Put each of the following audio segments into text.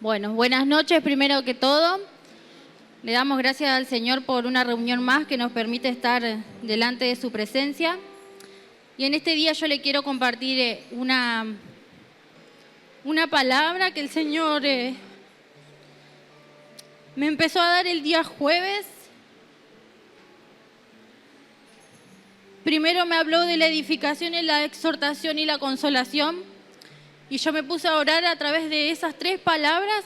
Bueno, buenas noches primero que todo. Le damos gracias al Señor por una reunión más que nos permite estar delante de su presencia. Y en este día yo le quiero compartir una palabra que el Señor me empezó a dar el día jueves. Primero me habló de la edificación, la exhortación y la consolación. Y yo me puse a orar a través de esas tres palabras.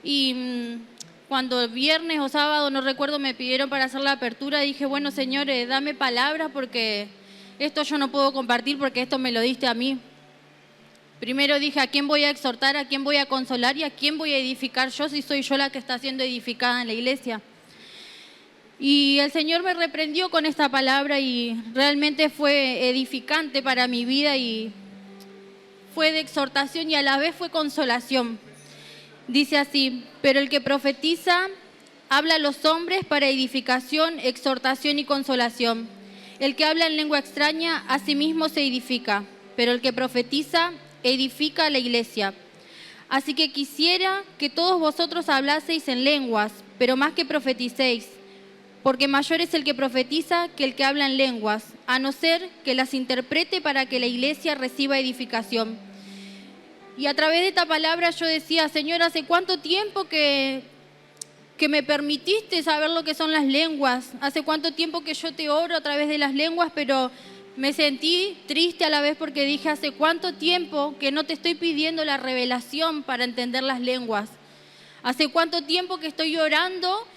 Y cuando el viernes o sábado, no recuerdo, me pidieron para hacer la apertura, dije, bueno, Señor, dame palabras porque esto yo no puedo compartir porque esto me lo diste a mí. Primero dije, ¿a quién voy a exhortar, a quién voy a consolar y a quién voy a edificar yo si soy yo la que está siendo edificada en la iglesia? Y el Señor me reprendió con esta palabra y realmente fue edificante para mi vida y fue de exhortación y a la vez fue consolación. Dice así, pero el que profetiza habla a los hombres para edificación, exhortación y consolación. El que habla en lengua extraña a sí mismo se edifica, pero el que profetiza edifica a la iglesia. Así que quisiera que todos vosotros hablaseis en lenguas, pero más que profeticéis, porque mayor es el que profetiza que el que habla en lenguas, a no ser que las interprete para que la iglesia reciba edificación. Y a través de esta palabra yo decía, Señor, ¿hace cuánto tiempo que me permitiste saber lo que son las lenguas? ¿Hace cuánto tiempo que yo te oro a través de las lenguas? Pero me sentí triste a la vez porque dije, ¿hace cuánto tiempo que no te estoy pidiendo la revelación para entender las lenguas? ¿Hace cuánto tiempo que estoy orando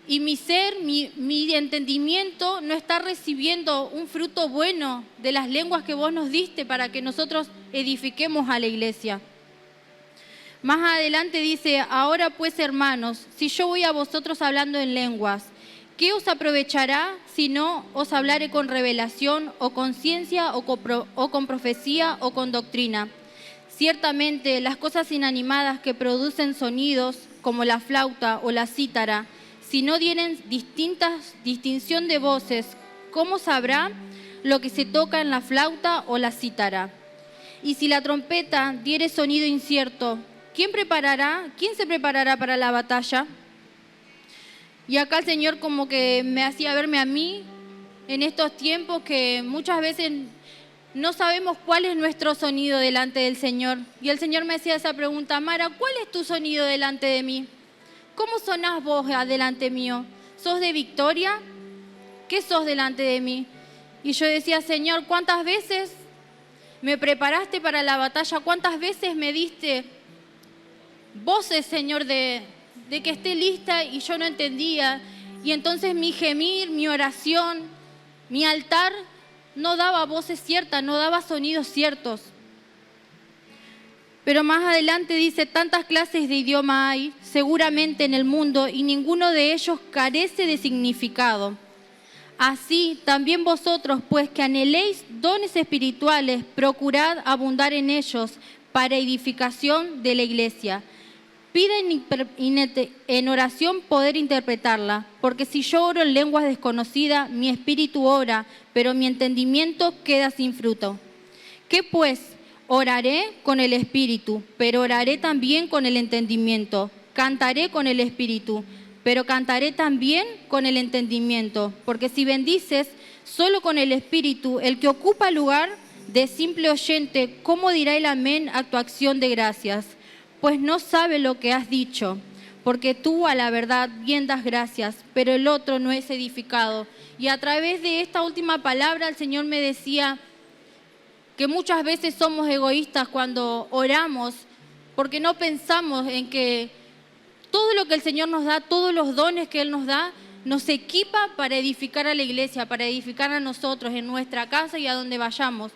y mi ser, mi entendimiento no está recibiendo un fruto bueno de las lenguas que vos nos diste para que nosotros edifiquemos a la iglesia? Más adelante dice, ahora pues hermanos, si yo voy a vosotros hablando en lenguas, ¿qué os aprovechará si no os hablare con revelación o con ciencia o con profecía o con doctrina? Ciertamente las cosas inanimadas que producen sonidos como la flauta o la cítara, si no dieren distinción de voces, ¿cómo sabrá lo que se toca en la flauta o la cítara? Y si la trompeta diere sonido incierto, ¿quién se preparará para la batalla? Y acá el Señor como que me hacía verme a mí en estos tiempos que muchas veces no sabemos cuál es nuestro sonido delante del Señor. Y el Señor me hacía esa pregunta, Mara, ¿cuál es tu sonido delante de mí? ¿Cómo sonás vos delante mío? ¿Sos de victoria? ¿Qué sos delante de mí? Y yo decía, Señor, ¿cuántas veces me preparaste para la batalla? ¿Cuántas veces me diste voces, Señor, de que esté lista y yo no entendía? Y entonces mi gemir, mi oración, mi altar no daba voces ciertas, no daba sonidos ciertos. Pero más adelante dice, tantas clases de idioma hay seguramente en el mundo y ninguno de ellos carece de significado. Así también vosotros, pues que anheléis dones espirituales, procurad abundar en ellos para edificación de la iglesia. Piden en oración poder interpretarla, porque si yo oro en lenguas desconocidas, mi espíritu ora, pero mi entendimiento queda sin fruto. ¿Qué pues? Oraré con el espíritu, pero oraré también con el entendimiento. Cantaré con el espíritu, pero cantaré también con el entendimiento. Porque si bendices solo con el espíritu, el que ocupa lugar de simple oyente, ¿cómo dirá el amén a tu acción de gracias? Pues no sabe lo que has dicho, porque tú a la verdad bien das gracias, pero el otro no es edificado. Y a través de esta última palabra el Señor me decía que muchas veces somos egoístas cuando oramos, porque no pensamos en que todo lo que el Señor nos da, todos los dones que Él nos da, nos equipa para edificar a la iglesia, para edificar a nosotros en nuestra casa y a donde vayamos.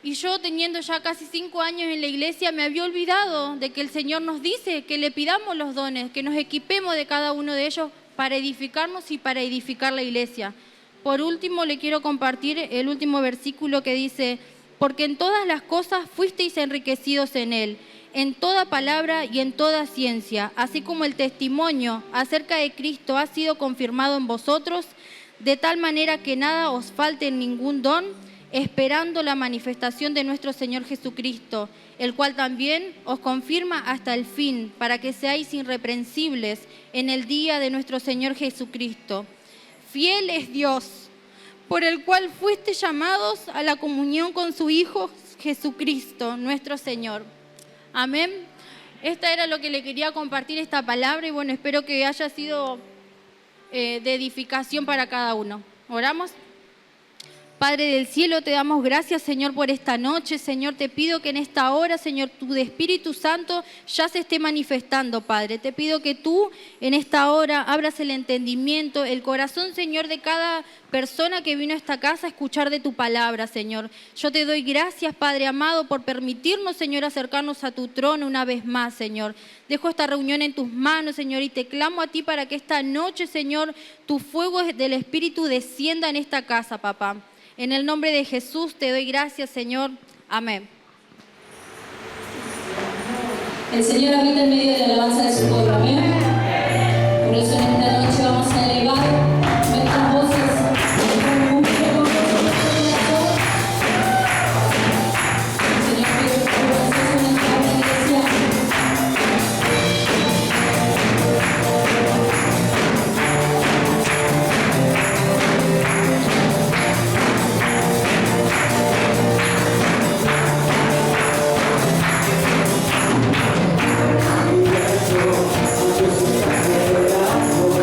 Y yo, teniendo ya casi 5 años en la iglesia, me había olvidado de que el Señor nos dice que le pidamos los dones, que nos equipemos de cada uno de ellos para edificarnos y para edificar la iglesia. Por último, le quiero compartir el último versículo que dice, porque en todas las cosas fuisteis enriquecidos en Él, en toda palabra y en toda ciencia, así como el testimonio acerca de Cristo ha sido confirmado en vosotros, de tal manera que nada os falte en ningún don esperando la manifestación de nuestro Señor Jesucristo, el cual también os confirma hasta el fin, para que seáis irreprensibles en el día de nuestro Señor Jesucristo. Fiel es Dios, por el cual fuiste llamados a la comunión con su Hijo Jesucristo, nuestro Señor. Amén. Esta era lo que le quería compartir, esta palabra, y bueno, espero que haya sido de edificación para cada uno. ¿Oramos? Padre del cielo, te damos gracias, Señor, por esta noche. Señor, te pido que en esta hora, Señor, tu Espíritu Santo ya se esté manifestando, Padre. Te pido que tú en esta hora abras el entendimiento, el corazón, Señor, de cada persona que vino a esta casa a escuchar de tu palabra, Señor. Yo te doy gracias, Padre amado, por permitirnos, Señor, acercarnos a tu trono una vez más, Señor. Dejo esta reunión en tus manos, Señor, y te clamo a ti para que esta noche, Señor, tu fuego del Espíritu descienda en esta casa, papá. En el nombre de Jesús te doy gracias, Señor. Amén. El Señor habita en medio de la alabanza de su pueblo. Amén. Por eso en esta noche vamos a elevar nuestras voces con un fuego de corazón. El Señor pide que pronunciemos en nuestra iglesia. Yo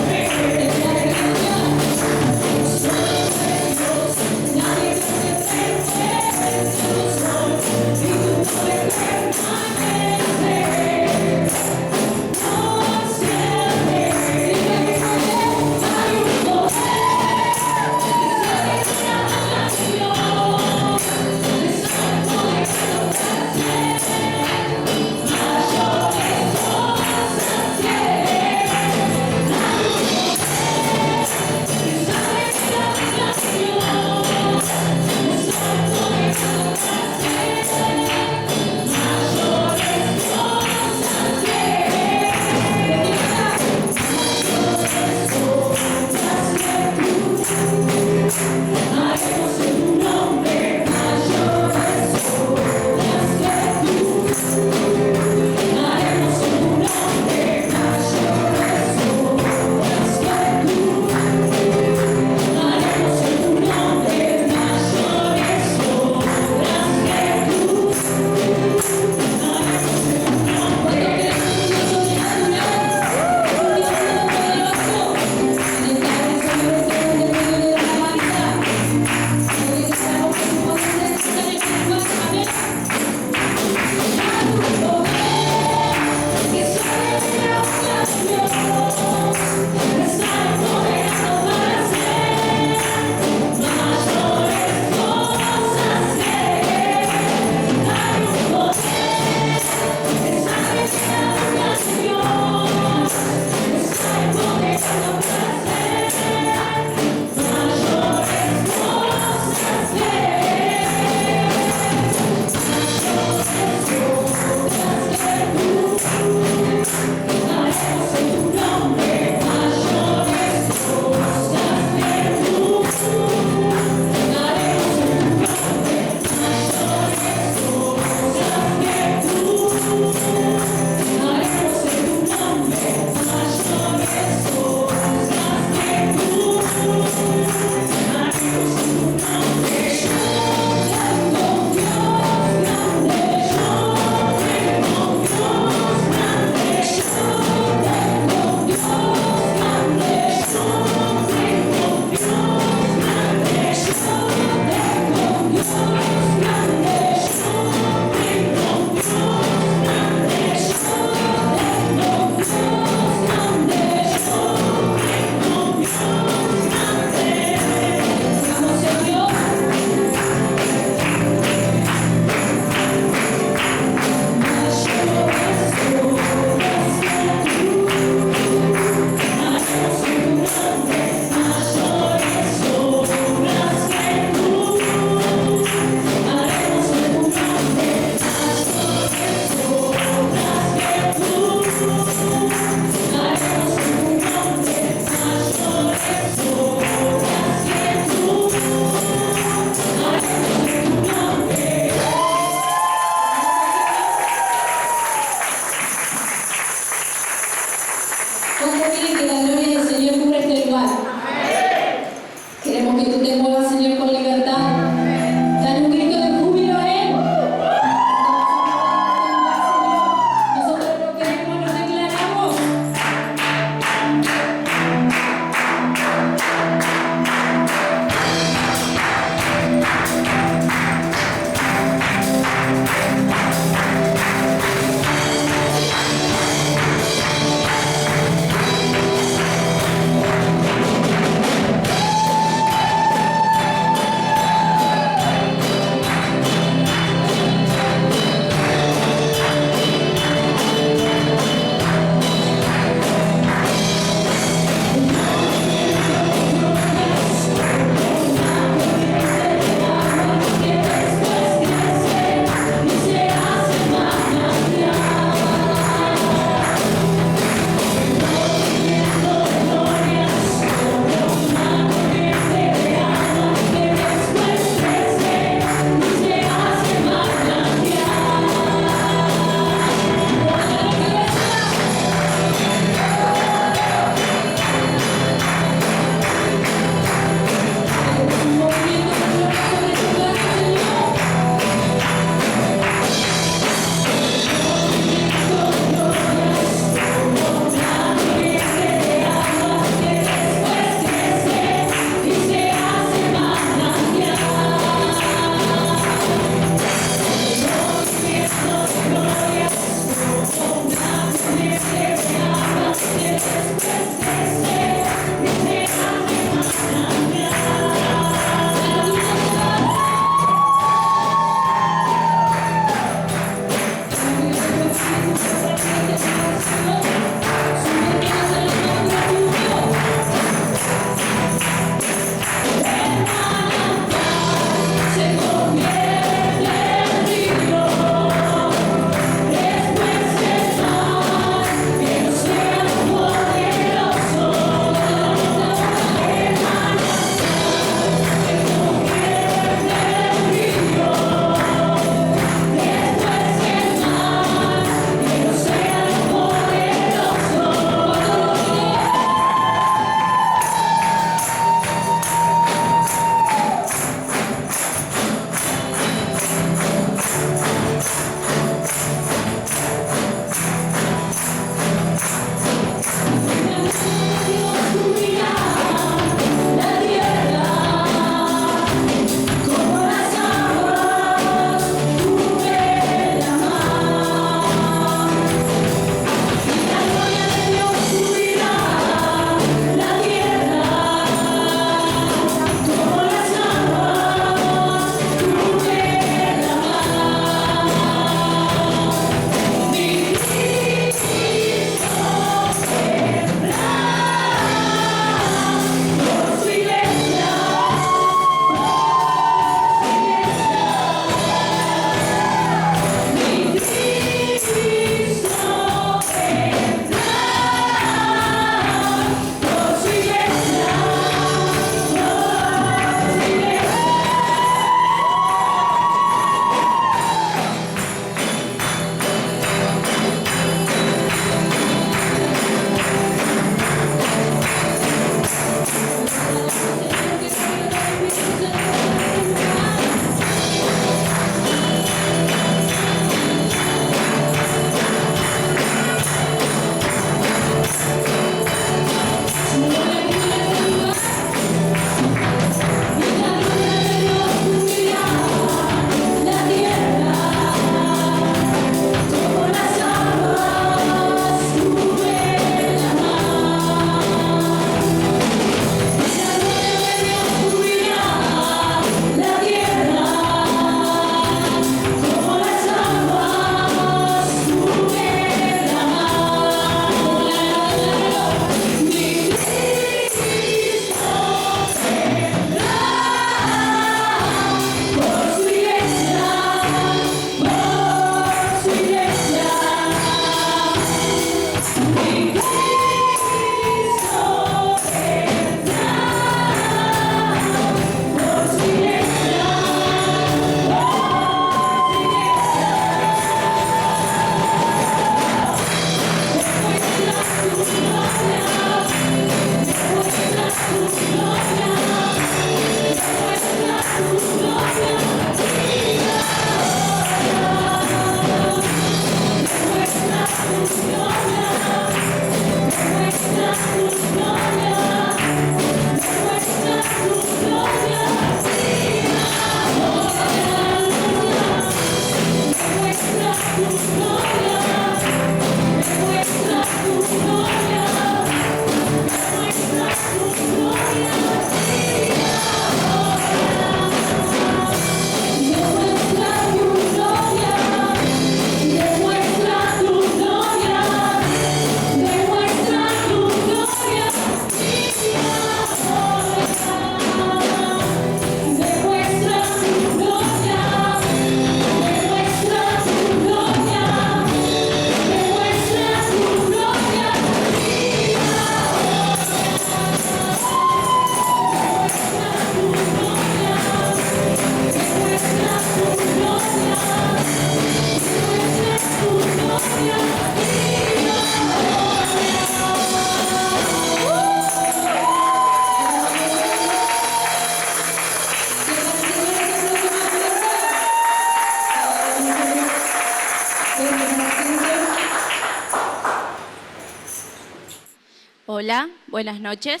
Hola, buenas noches.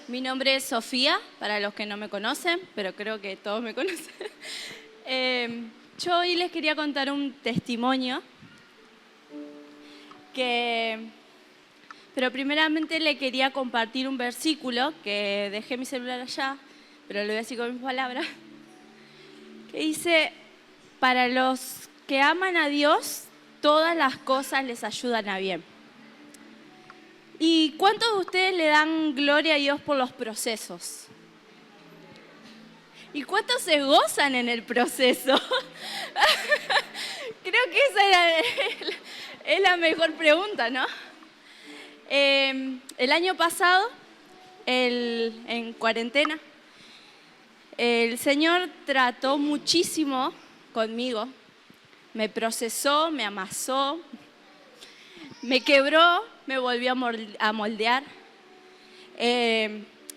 Mi nombre es Sofía, para los que no me conocen, pero creo que todos me conocen. Yo hoy les quería contar un testimonio pero primeramente le quería compartir un versículo que dejé mi celular allá, pero lo voy a decir con mis palabras, que dice: para los que aman a Dios, todas las cosas les ayudan a bien. ¿Y cuántos de ustedes le dan gloria a Dios por los procesos? ¿Y cuántos se gozan en el proceso? Creo que esa es la mejor pregunta, ¿no? El año pasado, en cuarentena, el Señor trató muchísimo conmigo. Me procesó, me amasó, me quebró, me volvió a moldear.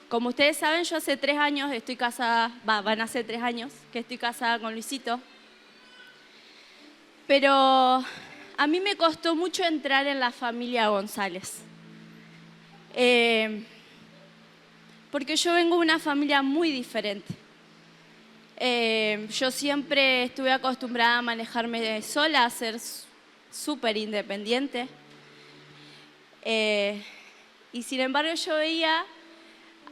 Como ustedes saben, yo hace 3 años estoy casada, van a ser 3 años que estoy casada con Luisito. Pero a mí me costó mucho entrar en la familia González. Porque yo vengo de una familia muy diferente. Yo siempre estuve acostumbrada a manejarme sola, a ser súper independiente. Y sin embargo yo veía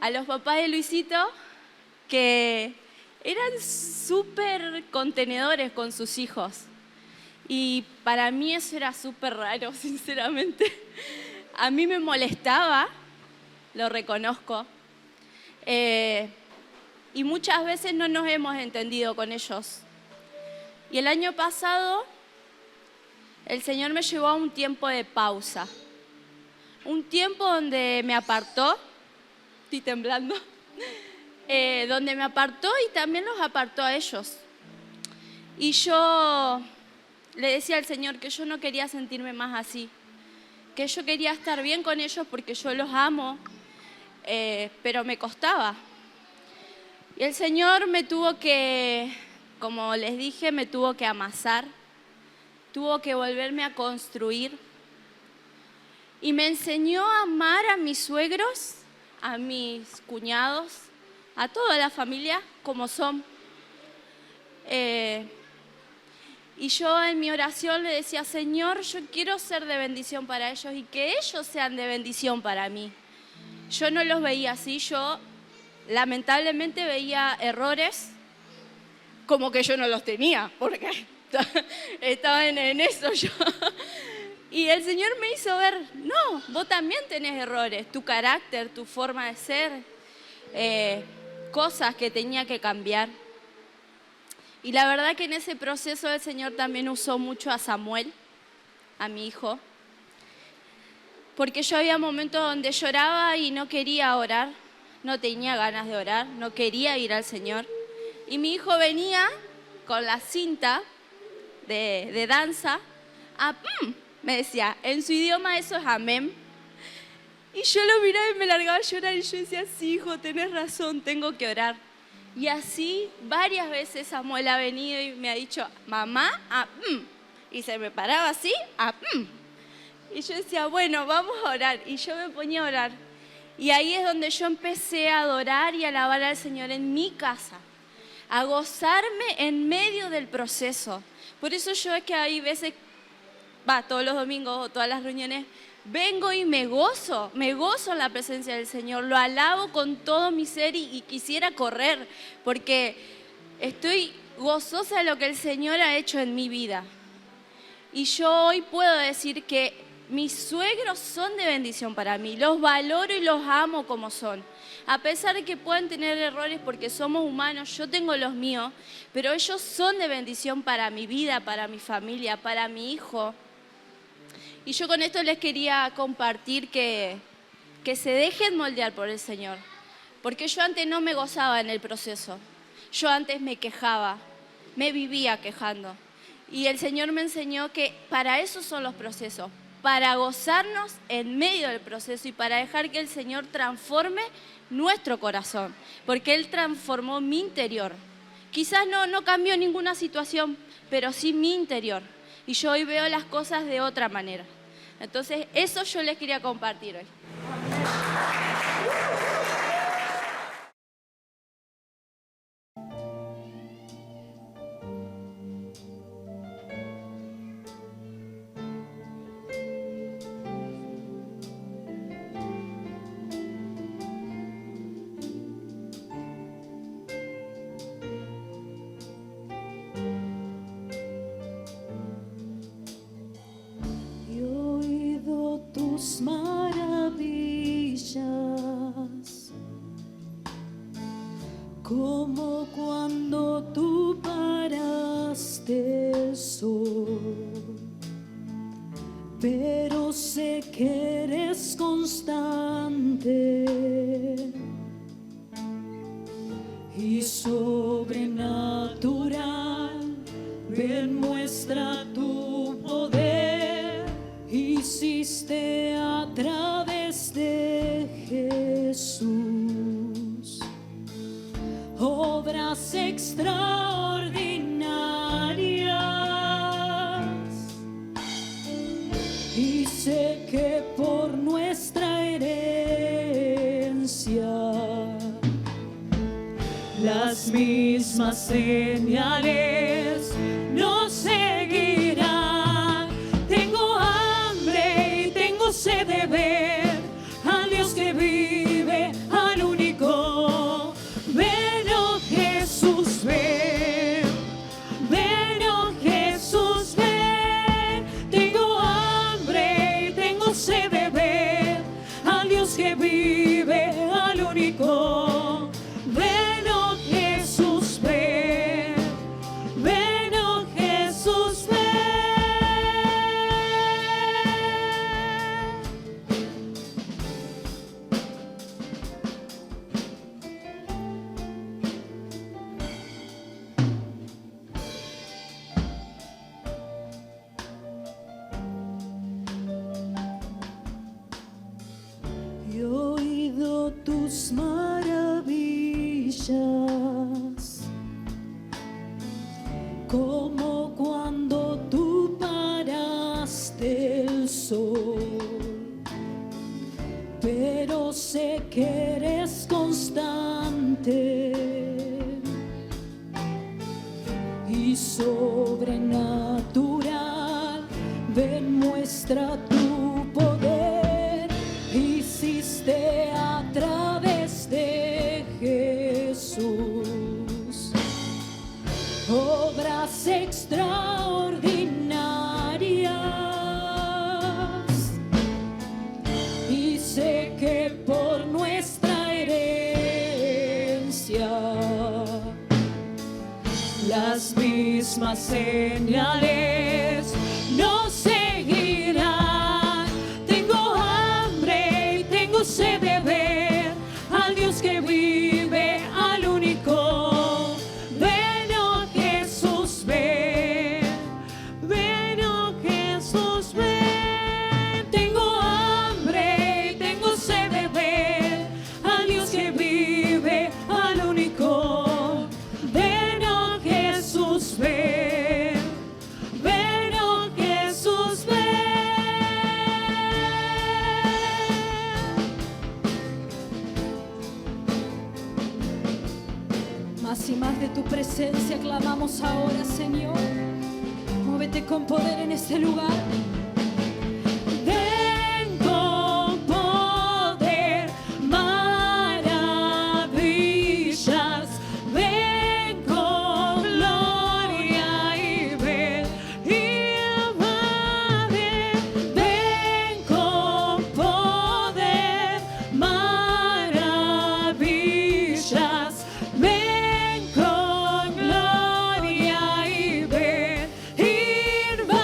a los papás de Luisito que eran súper contenedores con sus hijos. Y para mí eso era súper raro, sinceramente. A mí me molestaba, lo reconozco. Y muchas veces no nos hemos entendido con ellos. Y el año pasado el Señor me llevó a un tiempo de pausa. Un tiempo donde me apartó, estoy temblando, donde me apartó y también los apartó a ellos. Y yo le decía al Señor que yo no quería sentirme más así, que yo quería estar bien con ellos porque yo los amo, pero me costaba. Y el Señor me tuvo que, como les dije, me tuvo que amasar, tuvo que volverme a construir. Y me enseñó a amar a mis suegros, a mis cuñados, a toda la familia como son. Y yo en mi oración le decía: Señor, yo quiero ser de bendición para ellos y que ellos sean de bendición para mí. Yo no los veía así, yo lamentablemente veía errores como que yo no los tenía, porque estaba en eso yo. Y el Señor me hizo ver: no, vos también tenés errores, tu carácter, tu forma de ser, cosas que tenía que cambiar. Y la verdad que en ese proceso el Señor también usó mucho a Samuel, a mi hijo, porque yo había momentos donde lloraba y no quería orar, no tenía ganas de orar, no quería ir al Señor. Y mi hijo venía con la cinta de danza, me decía, en su idioma eso es amén. Y yo lo miraba y me largaba a llorar y yo decía: sí, hijo, tenés razón, tengo que orar. Y así varias veces Samuel ha venido y me ha dicho: mamá, y se me paraba así, y yo decía: bueno, vamos a orar. Y yo me ponía a orar. Y ahí es donde yo empecé a adorar y a alabar al Señor en mi casa, a gozarme en medio del proceso. Por eso yo es que hay veces, todos los domingos o todas las reuniones, vengo y me gozo en la presencia del Señor, lo alabo con todo mi ser y quisiera correr, porque estoy gozosa de lo que el Señor ha hecho en mi vida. Y yo hoy puedo decir que mis suegros son de bendición para mí, los valoro y los amo como son. A pesar de que puedan tener errores porque somos humanos, yo tengo los míos, pero ellos son de bendición para mi vida, para mi familia, para mi hijo. Y yo con esto les quería compartir que se dejen moldear por el Señor. Porque yo antes no me gozaba en el proceso. Yo antes me quejaba, me vivía quejando. Y el Señor me enseñó que para eso son los procesos, para gozarnos en medio del proceso y para dejar que el Señor transforme nuestro corazón. Porque Él transformó mi interior. Quizás no cambió ninguna situación, pero sí mi interior. Y yo hoy veo las cosas de otra manera. Entonces, eso yo les quería compartir hoy. Tus maravillas, como cuando tú paraste el sol, pero sé que eres constante y sobrenatural. Ven, muestra tu poder. Hiciste a través de Jesús obras extraordinarias, y sé que por nuestra herencia las mismas señales nos seguirán. Tengo hambre y tengo sed de ver al Dios que vive, al único. Ven, oh Jesús, ven. Ven, oh Jesús, ven. Tengo hambre y tengo sed de ver al Dios que vive, al único. Ven, oh Jesús, ven. Ven, oh Jesús, ven. Y he oído tus maravillas, como cuando tú paraste el sol, pero sé que eres constante y sobrenatural. Ven, muestra tu poder. Hiciste a través de Jesús obras extraordinarias, y sé que por nuestra herencia las mismas señales nos seguirán. Tengo hambre y tengo sed de ver al Dios que vive, al único. Ven, oh Jesús, ven. Ven, oh Jesús, ven. Tengo hambre y tengo sed de ver al Dios que vive, al único. Ven, oh Jesús, ven. Ven, oh Jesús, ven. Más y más de tu presencia clamamos ahora, Señor. Muévete con poder en este lugar. Ven con poder, maravillas. Ven con gloria y ven invade. Ven con poder, maravillas. Ven con gloria y ven invade.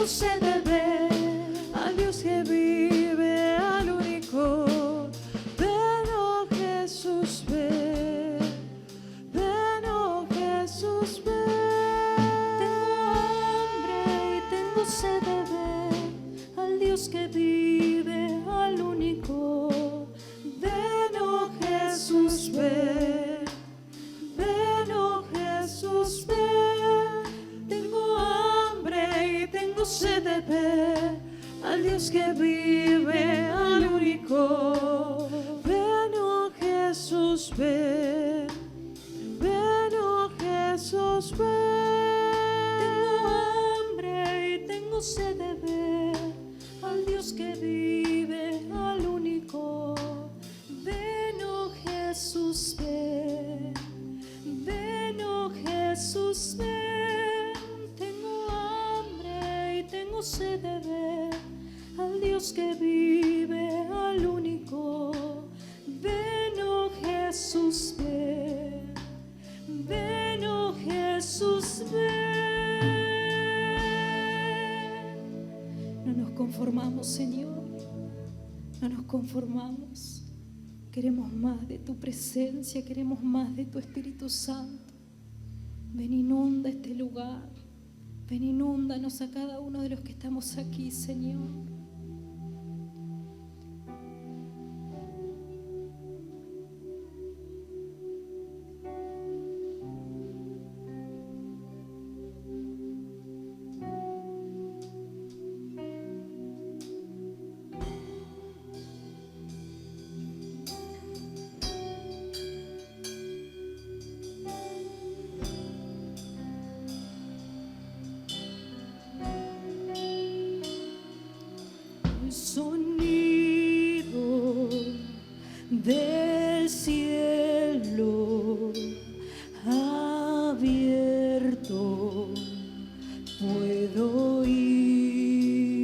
sed de ver al Dios que vive, al único. Ven, oh Jesús, ven. Ven, oh Jesús, ven. Tengo hambre y tengo sed de ver al Dios que vive, al único. Ven, oh Jesús, ven. Ven, oh Jesús, ven. Tengo hambre y tengo sed de ver al Dios que vive, al único. Ven, oh Jesús, ven. Ven, oh Jesús, ven. Tengo hambre y tengo sed de ver al Dios que vive, al único. Ven, oh Jesús, ven. Ven, oh Jesús, ven. Tengo hambre y tengo sed de ver al Dios que vive, al único. Ven, oh Jesús, ven. Ven, oh Jesús, ven. No nos conformamos, Señor. No nos conformamos. Queremos más de tu presencia, queremos más de tu Espíritu Santo. Ven, inunda este lugar. Ven, inúndanos a cada uno de los que estamos aquí, Señor. El sonido del cielo abierto puedo oír.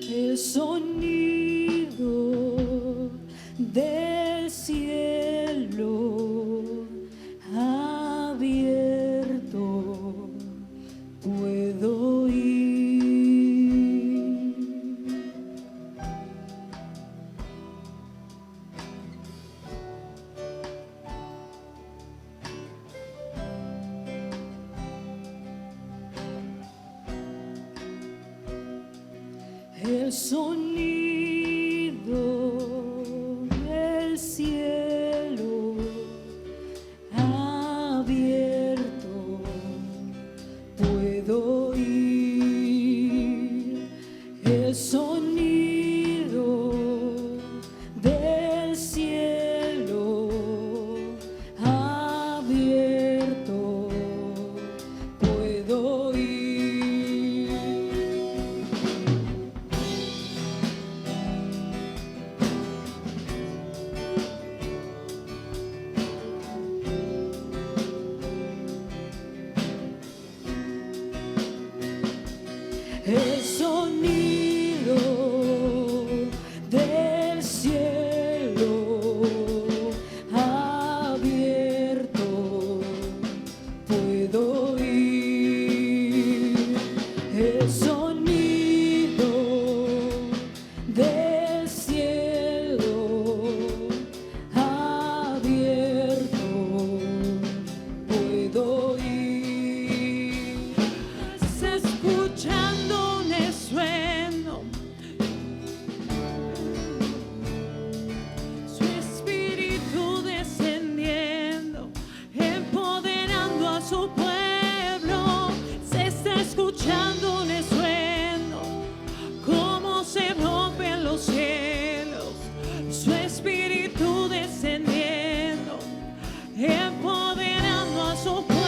El sonido del cielo abierto puedo oír. El sonido del cielo abierto puedo oír. El sonido del cielo abierto puedo oír. El sonido del cielo abierto puedo oír. El sonido del cielo abierto puedo oír. Se escuchando un estruendo, su espíritu descendiendo, empoderando a su pueblo. Se está escuchando un estruendo, como se rompen los cielos, su espíritu descendiendo, empoderando a su pueblo.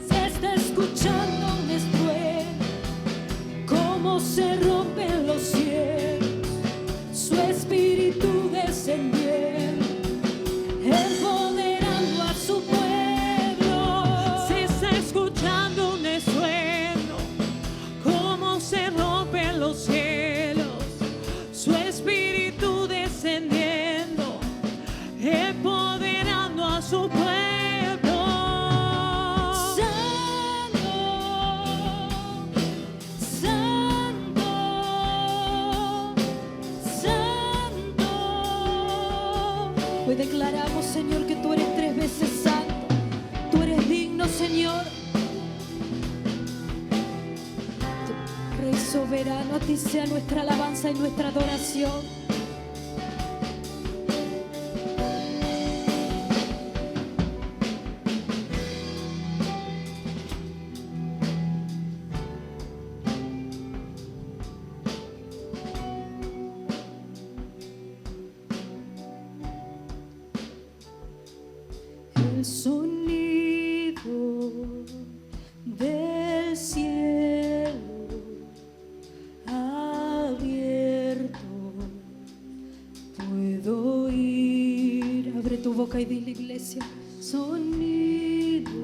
Se está escuchando un estruendo, como se rompen los cielos, su espíritu descendiendo, empoderando a su pueblo. Se está escuchando un estruendo, como Declaramos, Señor, que tú eres 3 veces santo. Tú eres digno, Señor. Rey soberano, a ti sea nuestra alabanza y nuestra adoración. El sonido del cielo abierto puedo oír. Abre tu boca y dile, iglesia. Sonido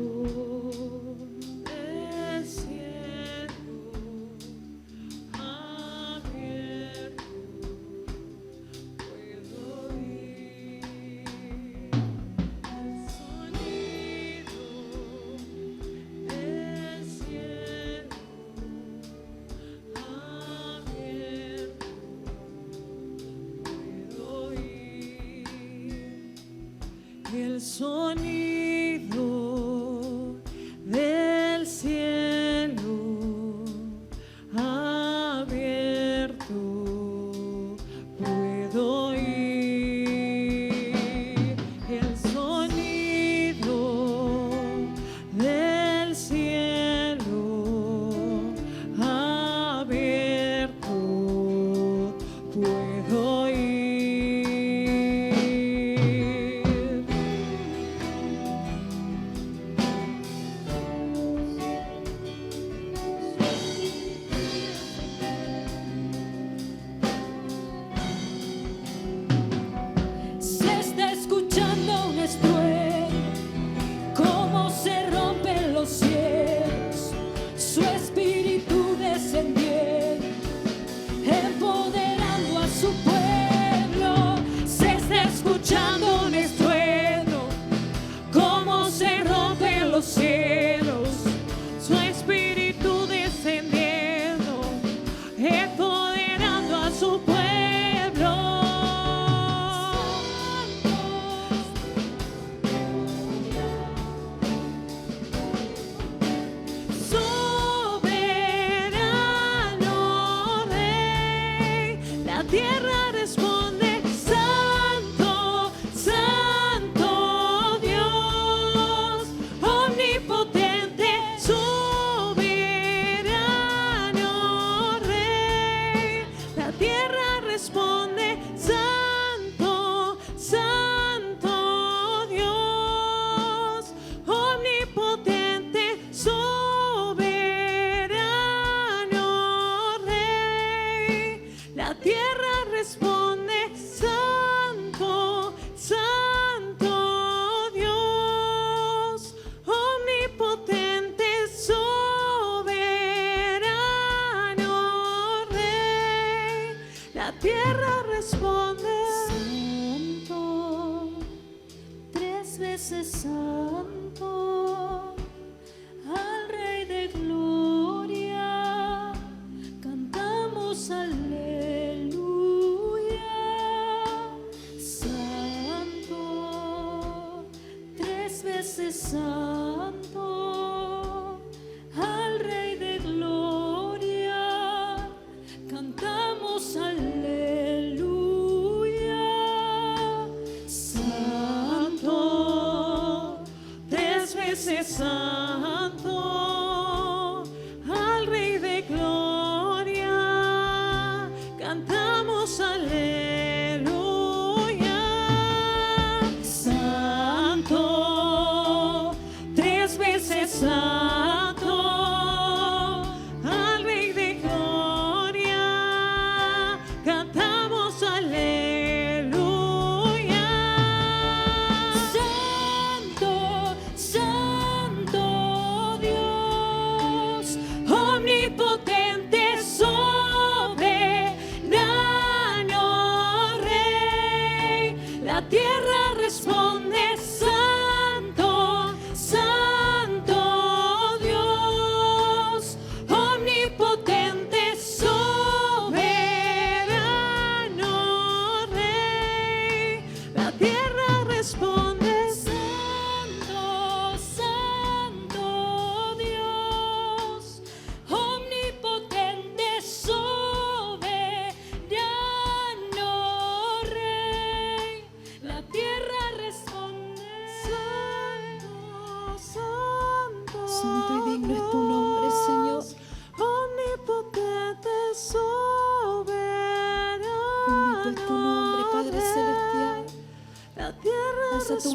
del cielo abierto puedo oír. El sonido del cielo abierto puedo oír. El sonido del cielo abierto puedo oír. El sonido del cielo abierto puedo oír.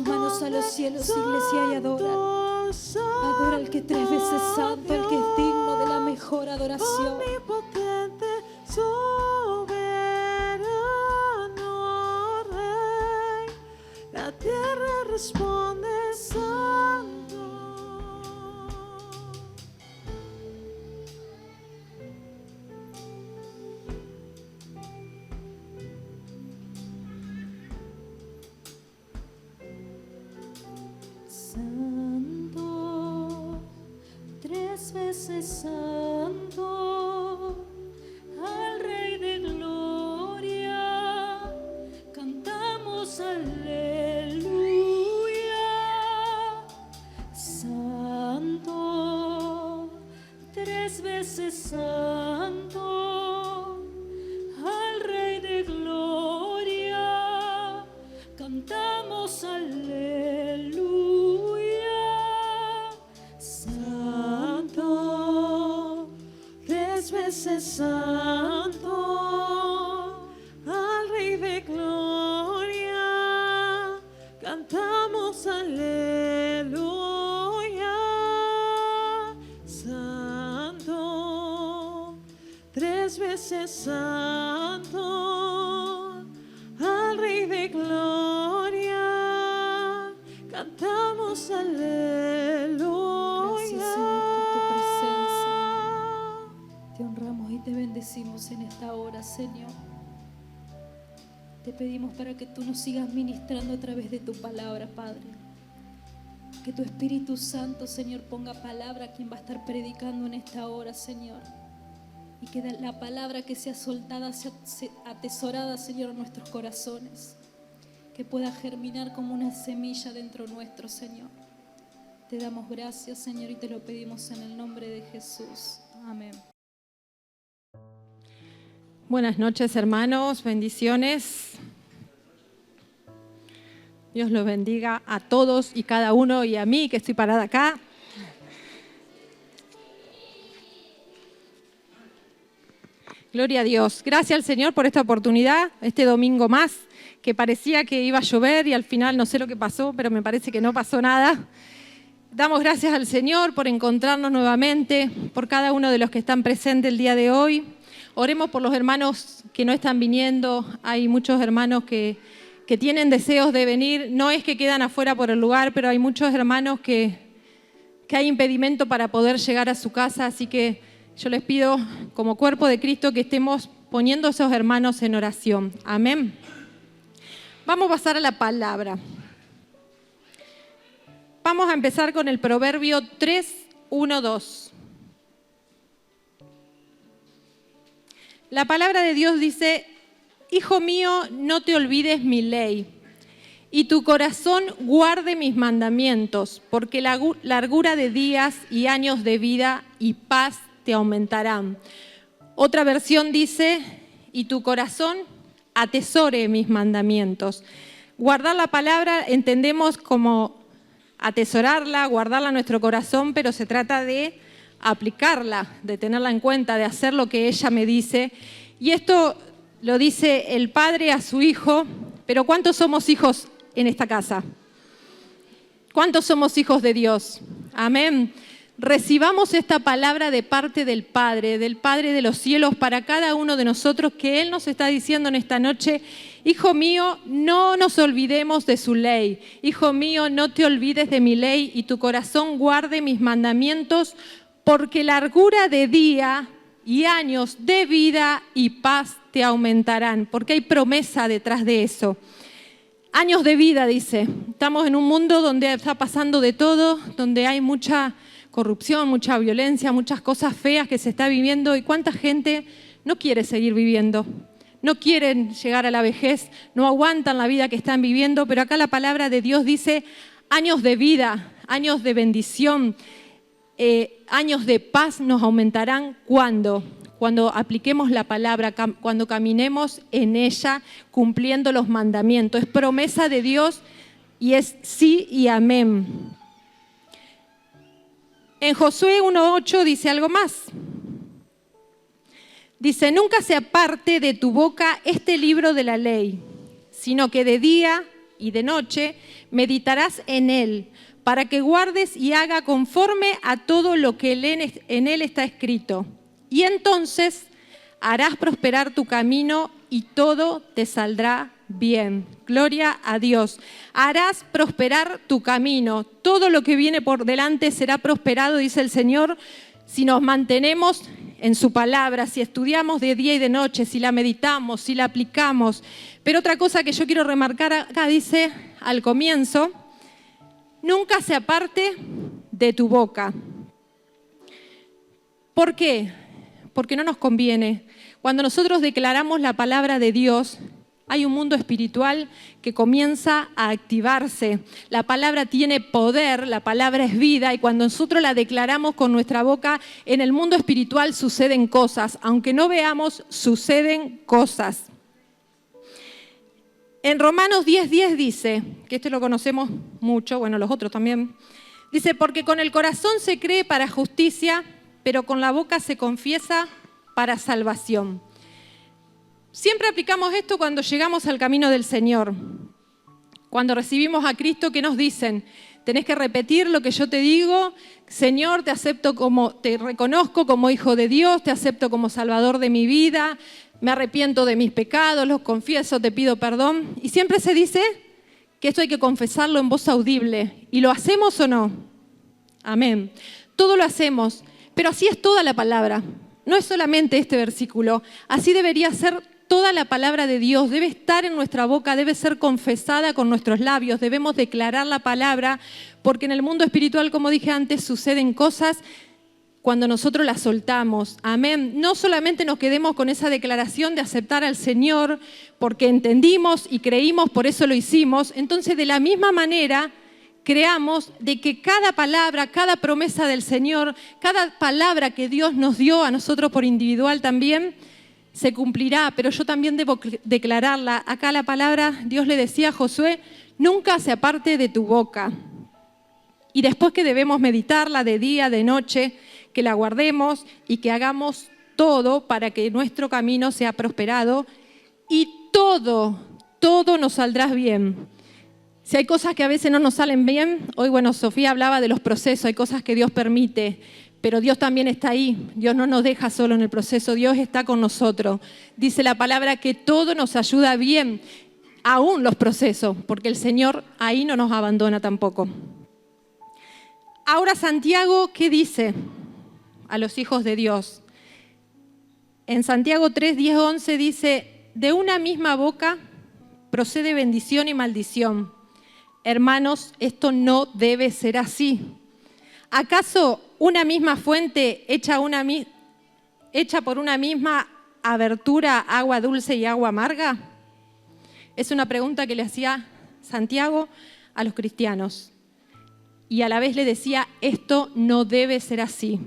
tus manos a los cielos, iglesia, y adora. Adora al que 3 veces santo, al que es digno de la mejor adoración. Omnipotente, soberano Rey, la tierra responde santo. Santo, 3 veces santo, al Rey de gloria, cantamos aleluya. Santo, 3 veces santo, al Rey de gloria, cantamos aleluya. Santo, 3 veces santo, al Rey de gloria, cantamos aleluya. Santo, 3 veces santo, al Rey de gloria, cantamos aleluya. Gracias, Señor, por tu presencia. Te honramos y te bendecimos en esta hora, Señor. Te pedimos para que tú nos sigas ministrando a través de tu palabra, Padre. Que tu Espíritu Santo, Señor, ponga palabra a quien va a estar predicando en esta hora, Señor. Y que la palabra que sea soltada, sea atesorada, Señor, en nuestros corazones. Que pueda germinar como una semilla dentro nuestro, Señor. Te damos gracias, Señor, y te lo pedimos en el nombre de Jesús. Amén. Buenas noches, hermanos, bendiciones. Dios los bendiga a todos y cada uno y a mí que estoy parada acá. Gloria a Dios. Gracias al Señor por esta oportunidad, este domingo más, que parecía que iba a llover y al final no sé lo que pasó, pero me parece que no pasó nada. Damos gracias al Señor por encontrarnos nuevamente, por cada uno de los que están presentes el día de hoy. Oremos por los hermanos que no están viniendo. Hay muchos hermanos que tienen deseos de venir. No es que quedan afuera por el lugar, pero hay muchos hermanos que hay impedimento para poder llegar a su casa. Así que yo les pido, como cuerpo de Cristo, que estemos poniendo a esos hermanos en oración. Amén. Vamos a pasar a la palabra. Vamos a empezar con el Proverbio 3, 1, 2. La palabra de Dios dice: Hijo mío, no te olvides mi ley, y tu corazón guarde mis mandamientos, porque la largura de días y años de vida y paz te aumentarán. Otra versión dice: y tu corazón atesore mis mandamientos. Guardar la palabra entendemos como atesorarla, guardarla en nuestro corazón, pero se trata de aplicarla, de tenerla en cuenta, de hacer lo que ella me dice. Y esto lo dice el Padre a su Hijo, pero ¿cuántos somos hijos en esta casa? ¿Cuántos somos hijos de Dios? Amén. Recibamos esta palabra de parte del Padre de los cielos para cada uno de nosotros, que Él nos está diciendo en esta noche: Hijo mío, no nos olvidemos de su ley. Hijo mío, no te olvides de mi ley y tu corazón guarde mis mandamientos, porque largura de día y años de vida y paz te aumentarán. Porque hay promesa detrás de eso. Años de vida, dice. Estamos en un mundo donde está pasando de todo, donde hay mucha corrupción, mucha violencia, muchas cosas feas que se está viviendo. ¿Y cuánta gente no quiere seguir viviendo? No quieren llegar a la vejez, no aguantan la vida que están viviendo, pero acá la palabra de Dios dice años de vida, años de bendición, años de paz nos aumentarán. ¿Cuándo? Cuando apliquemos la palabra, cuando caminemos en ella cumpliendo los mandamientos. Es promesa de Dios y es sí y amén. En Josué 1:8 dice algo más. Dice: nunca se aparte de tu boca este libro de la ley, sino que de día y de noche, meditarás en él, para que guardes y haga conforme a todo lo que en él está escrito. Y entonces harás prosperar tu camino y todo te saldrá bien. Gloria a Dios. Harás prosperar tu camino. Todo lo que viene por delante será prosperado, dice el Señor, si nos mantenemos en su palabra, si estudiamos de día y de noche, si la meditamos, si la aplicamos. Pero otra cosa que yo quiero remarcar acá, dice al comienzo, nunca se aparte de tu boca. ¿Por qué? Porque no nos conviene. Cuando nosotros declaramos la palabra de Dios, hay un mundo espiritual que comienza a activarse. La palabra tiene poder, la palabra es vida, y cuando nosotros la declaramos con nuestra boca, en el mundo espiritual suceden cosas. Aunque no veamos, suceden cosas. En Romanos 10:10 dice, que este lo conocemos mucho, bueno, los otros también, dice, porque con el corazón se cree para justicia, pero con la boca se confiesa para salvación. Siempre aplicamos esto cuando llegamos al camino del Señor. Cuando recibimos a Cristo, ¿qué nos dicen? Tenés que repetir lo que yo te digo. Señor, te reconozco como hijo de Dios, te acepto como salvador de mi vida, me arrepiento de mis pecados, los confieso, te pido perdón. Y siempre se dice que esto hay que confesarlo en voz audible. ¿Y lo hacemos o no? Amén. Todo lo hacemos, pero así es toda la palabra. No es solamente este versículo. Así debería ser toda la palabra de Dios. Debe estar en nuestra boca, debe ser confesada con nuestros labios. Debemos declarar la palabra, porque en el mundo espiritual, como dije antes, suceden cosas cuando nosotros las soltamos. Amén. No solamente nos quedemos con esa declaración de aceptar al Señor, porque entendimos y creímos, por eso lo hicimos. Entonces, de la misma manera, creamos de que cada palabra, cada promesa del Señor, cada palabra que Dios nos dio a nosotros por individual también, se cumplirá, pero yo también debo declararla. Acá la palabra, Dios le decía a Josué, nunca se aparte de tu boca. Y después que debemos meditarla de día, de noche, que la guardemos y que hagamos todo para que nuestro camino sea prosperado y todo nos saldrá bien. Si hay cosas que a veces no nos salen bien, hoy, Sofía hablaba de los procesos, hay cosas que Dios permite, pero Dios también está ahí. Dios no nos deja solo en el proceso, Dios está con nosotros. Dice la palabra que todo nos ayuda bien, aún los procesos, porque el Señor ahí no nos abandona tampoco. Ahora Santiago, ¿qué dice a los hijos de Dios? En Santiago 3, 10, 11 dice, de una misma boca procede bendición y maldición. Hermanos, esto no debe ser así. ¿Acaso una misma fuente hecha por una misma abertura, agua dulce y agua amarga? Es una pregunta que le hacía Santiago a los cristianos. Y a la vez le decía, esto no debe ser así.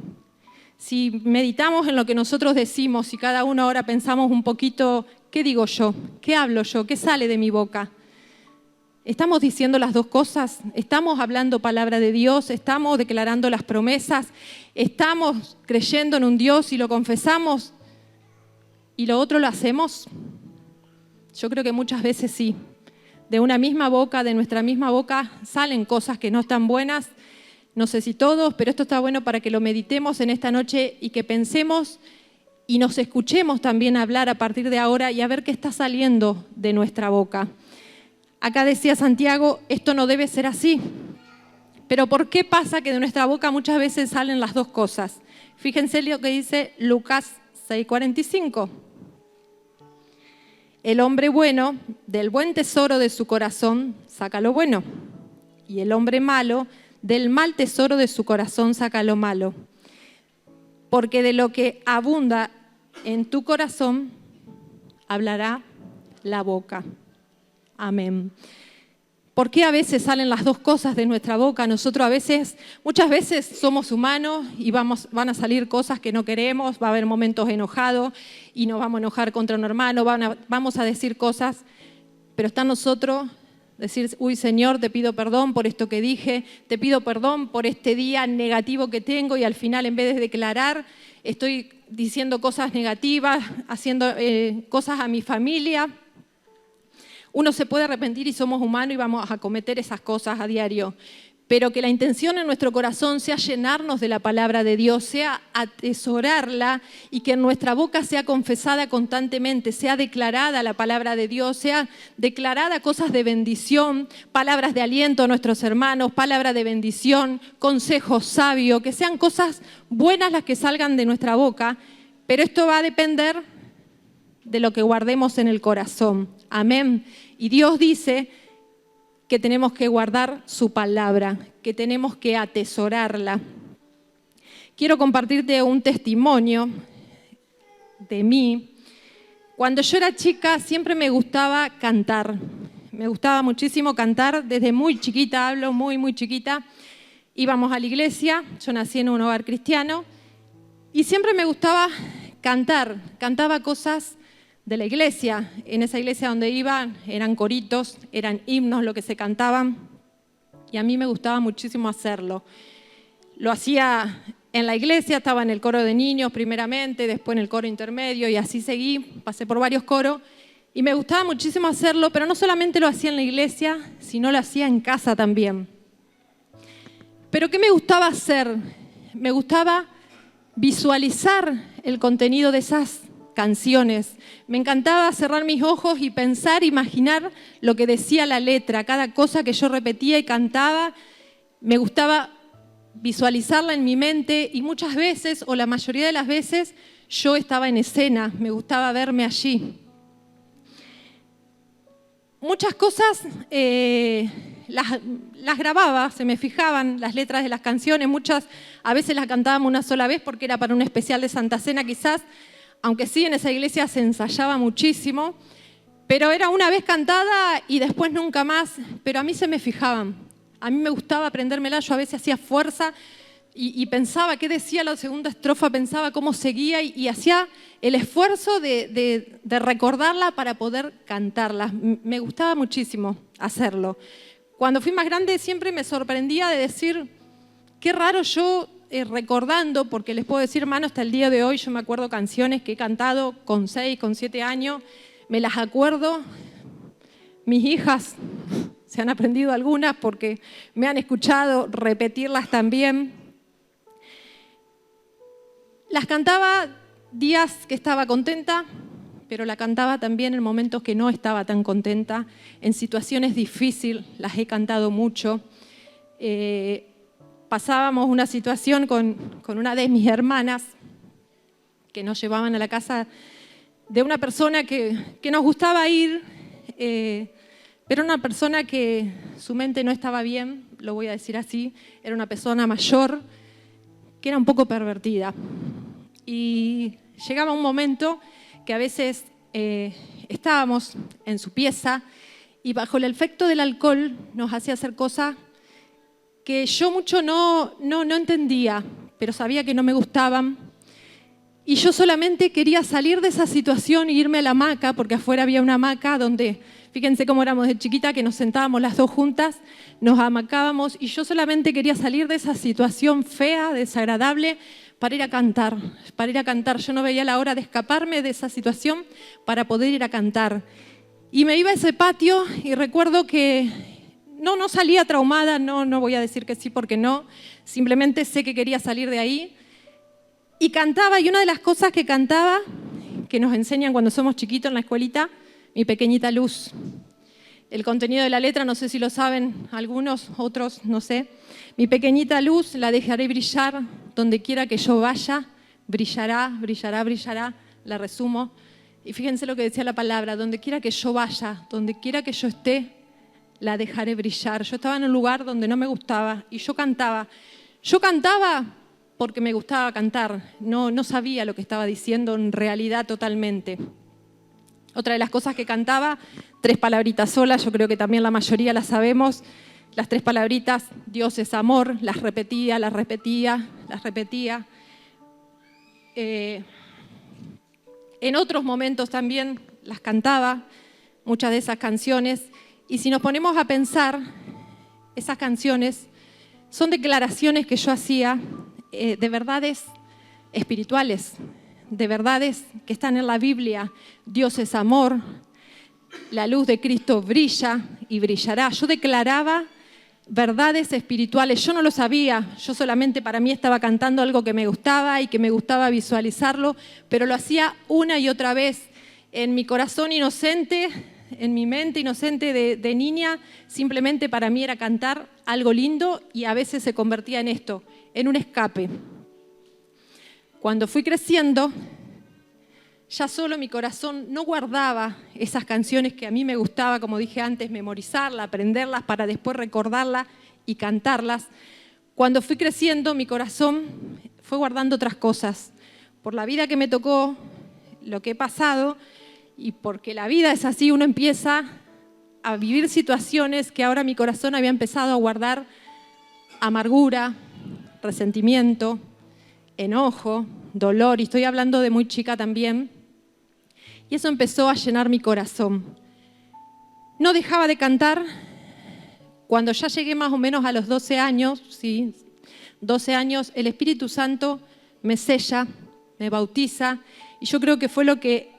Si meditamos en lo que nosotros decimos, si cada uno ahora pensamos un poquito, ¿qué digo yo? ¿Qué hablo yo? ¿Qué sale de mi boca? ¿Estamos diciendo las dos cosas? ¿Estamos hablando palabra de Dios? ¿Estamos declarando las promesas? ¿Estamos creyendo en un Dios y lo confesamos? ¿Y lo otro lo hacemos? Yo creo que muchas veces sí. De una misma boca, de nuestra misma boca, salen cosas que no están buenas. No sé si todos, pero esto está bueno para que lo meditemos en esta noche y que pensemos y nos escuchemos también hablar a partir de ahora y a ver qué está saliendo de nuestra boca. Acá decía Santiago, esto no debe ser así. Pero ¿por qué pasa que de nuestra boca muchas veces salen las dos cosas? Fíjense lo que dice Lucas 6:45. El hombre bueno, del buen tesoro de su corazón, saca lo bueno. Y el hombre malo, del mal tesoro de su corazón, saca lo malo. Porque de lo que abunda en tu corazón, hablará la boca. Amén. ¿Por qué a veces salen las dos cosas de nuestra boca? Nosotros muchas veces somos humanos y van a salir cosas que no queremos, va a haber momentos enojados y nos vamos a enojar contra un hermano, vamos a decir cosas, pero está en nosotros decir, uy Señor, te pido perdón por esto que dije, te pido perdón por este día negativo que tengo y al final en vez de declarar estoy diciendo cosas negativas, haciendo cosas a mi familia. uno se puede arrepentir y somos humanos y vamos a cometer esas cosas a diario. Pero que la intención en nuestro corazón sea llenarnos de la palabra de Dios, sea atesorarla y que en nuestra boca sea confesada constantemente, sea declarada la palabra de Dios, sea declarada cosas de bendición, palabras de aliento a nuestros hermanos, palabras de bendición, consejos sabios, que sean cosas buenas las que salgan de nuestra boca, pero esto va a depender de lo que guardemos en el corazón. Amén. Y Dios dice que tenemos que guardar su palabra, que tenemos que atesorarla. Quiero compartirte un testimonio de mí. Cuando yo era chica siempre me gustaba cantar. Me gustaba muchísimo cantar, desde muy chiquita, hablo muy chiquita. Íbamos a la iglesia, yo nací en un hogar cristiano, y siempre me gustaba cantar. Cantaba cosas de la iglesia. En esa iglesia donde iba eran coritos, eran himnos lo que se cantaban, y a mí me gustaba muchísimo hacerlo. Lo hacía en la iglesia, estaba en el coro de niños primeramente, después en el coro intermedio, y así seguí, pasé por varios coros, y me gustaba muchísimo hacerlo, pero no solamente lo hacía en la iglesia, sino lo hacía en casa también. ¿Pero qué me gustaba hacer? Me gustaba visualizar el contenido de esas canciones. Me encantaba cerrar mis ojos y pensar, imaginar lo que decía la letra, cada cosa que yo repetía y cantaba. Me gustaba visualizarla en mi mente y muchas veces, o la mayoría de las veces, yo estaba en escena, me gustaba verme allí. Muchas cosas las grababa, se me fijaban las letras de las canciones, muchas a veces las cantábamos una sola vez porque era para un especial de Santa Cena quizás, aunque sí en esa iglesia se ensayaba muchísimo, pero era una vez cantada y después nunca más, pero a mí se me fijaban, a mí me gustaba aprendérmela, yo a veces hacía fuerza y pensaba qué decía la segunda estrofa, pensaba cómo seguía y hacía el esfuerzo de recordarla para poder cantarla. Me gustaba muchísimo hacerlo. Cuando fui más grande siempre me sorprendía de decir, qué raro yo recordando, porque les puedo decir, hermano, hasta el día de hoy yo me acuerdo canciones que he cantado con 6, con 7 años, me las acuerdo. Mis hijas se han aprendido algunas porque me han escuchado repetirlas también. Las cantaba días que estaba contenta, pero la cantaba también en momentos que no estaba tan contenta, en situaciones difíciles, las he cantado mucho. Pasábamos una situación con una de mis hermanas que nos llevaban a la casa de una persona que nos gustaba ir, pero una persona que su mente no estaba bien, lo voy a decir así, era una persona mayor que era un poco pervertida. Y llegaba un momento que a veces estábamos en su pieza y bajo el efecto del alcohol nos hacía hacer cosas que yo mucho no entendía, pero sabía que no me gustaban. Y yo solamente quería salir de esa situación e irme a la hamaca, porque afuera había una hamaca donde, fíjense cómo éramos de chiquita, que nos sentábamos las dos juntas, nos hamacábamos, y yo solamente quería salir de esa situación fea, desagradable, para ir a cantar, Yo no veía la hora de escaparme de esa situación para poder ir a cantar. Y me iba a ese patio y recuerdo que no salía traumada, no voy a decir que sí porque no, simplemente sé que quería salir de ahí. Y cantaba, y una de las cosas que cantaba, que nos enseñan cuando somos chiquitos en la escuelita, Mi pequeñita luz. El contenido de la letra, no sé si lo saben algunos, otros no sé. Mi pequeñita luz la dejaré brillar donde quiera que yo vaya, brillará, brillará, brillará, la resumo. Y fíjense lo que decía la palabra, donde quiera que yo vaya, donde quiera que yo esté, la dejaré brillar. Yo estaba en un lugar donde no me gustaba y yo cantaba. Yo cantaba porque me gustaba cantar, no sabía lo que estaba diciendo en realidad totalmente. Otra de las cosas que cantaba, 3 palabritas solas, yo creo que también la mayoría las sabemos, las 3 palabritas, Dios es amor, las repetía. En otros momentos también las cantaba, muchas de esas canciones, y si nos ponemos a pensar, esas canciones son declaraciones que yo hacía de verdades espirituales, de verdades que están en la Biblia. Dios es amor, la luz de Cristo brilla y brillará. Yo declaraba verdades espirituales, yo no lo sabía, yo solamente para mí estaba cantando algo que me gustaba y que me gustaba visualizarlo, pero lo hacía una y otra vez en mi corazón inocente, en mi mente inocente de niña. Simplemente para mí era cantar algo lindo y a veces se convertía en esto, en un escape. Cuando fui creciendo, ya solo mi corazón no guardaba esas canciones que a mí me gustaba, como dije antes, memorizarlas, aprenderlas para después recordarlas y cantarlas. Cuando fui creciendo, mi corazón fue guardando otras cosas. Por la vida que me tocó, lo que he pasado, y porque la vida es así, uno empieza a vivir situaciones que ahora mi corazón había empezado a guardar amargura, resentimiento, enojo, dolor, y estoy hablando de muy chica también. Y eso empezó a llenar mi corazón. No dejaba de cantar. Cuando ya llegué más o menos a los 12 años, sí, 12 años, el Espíritu Santo me sella, me bautiza, y yo creo que fue lo que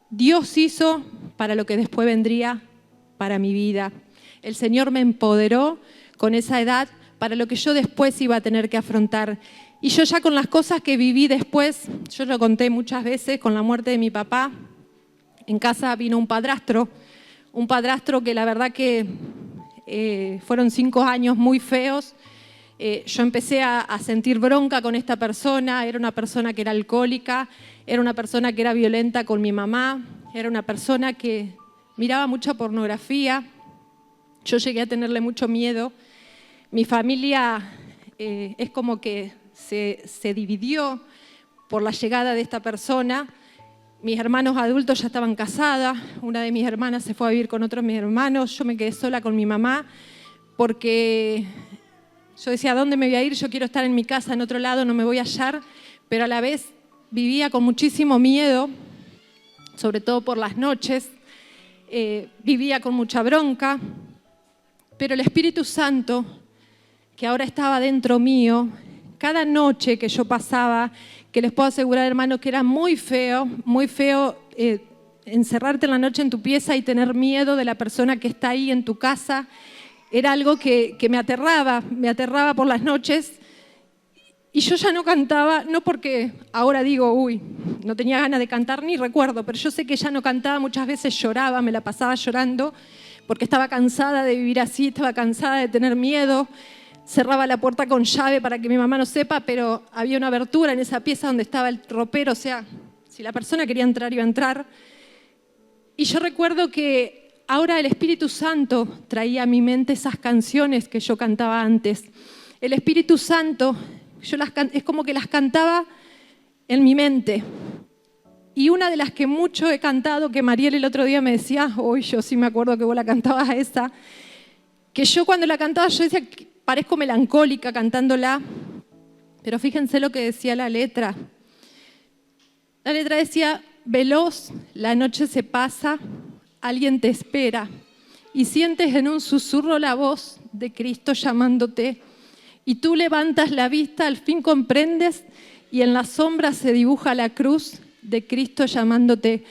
Dios hizo para lo que después vendría para mi vida. El Señor me empoderó con esa edad para lo que yo después iba a tener que afrontar. Y yo ya con las cosas que viví después, yo lo conté muchas veces, con la muerte de mi papá, en casa vino un padrastro que la verdad que fueron 5 años muy feos. Yo empecé a sentir bronca con esta persona. Era una persona que era alcohólica, era una persona que era violenta con mi mamá, era una persona que miraba mucha pornografía. Yo llegué a tenerle mucho miedo. Mi familia es como que se dividió por la llegada de esta persona. Mis hermanos adultos ya estaban casadas, una de mis hermanas se fue a vivir con otros de mis hermanos, yo me quedé sola con mi mamá porque yo decía, ¿a dónde me voy a ir? Yo quiero estar en mi casa, en otro lado, no me voy a hallar, pero a la vez vivía con muchísimo miedo, sobre todo por las noches, vivía con mucha bronca, pero el Espíritu Santo, que ahora estaba dentro mío, cada noche que yo pasaba, que les puedo asegurar, hermanos, que era muy feo encerrarte en la noche en tu pieza y tener miedo de la persona que está ahí en tu casa. Era algo que me aterraba por las noches. Y yo ya no cantaba, no porque ahora digo, no tenía ganas de cantar ni recuerdo, pero yo sé que ya no cantaba, muchas veces lloraba, me la pasaba llorando, porque estaba cansada de vivir así, estaba cansada de tener miedo. Cerraba la puerta con llave para que mi mamá no sepa, pero había una abertura en esa pieza donde estaba el ropero, o sea, si la persona quería entrar, iba a entrar. Y yo recuerdo que ahora el Espíritu Santo traía a mi mente esas canciones que yo cantaba antes. El Espíritu Santo, es como que las cantaba en mi mente. Y una de las que mucho he cantado, que Mariel el otro día me decía, yo sí me acuerdo que vos la cantabas a esa, que yo cuando la cantaba yo decía, parezco melancólica cantándola, pero fíjense lo que decía la letra. La letra decía, veloz, la noche se pasa, alguien te espera y sientes en un susurro la voz de Cristo llamándote y tú levantas la vista, al fin comprendes y en la sombra se dibuja la cruz de Cristo llamándote.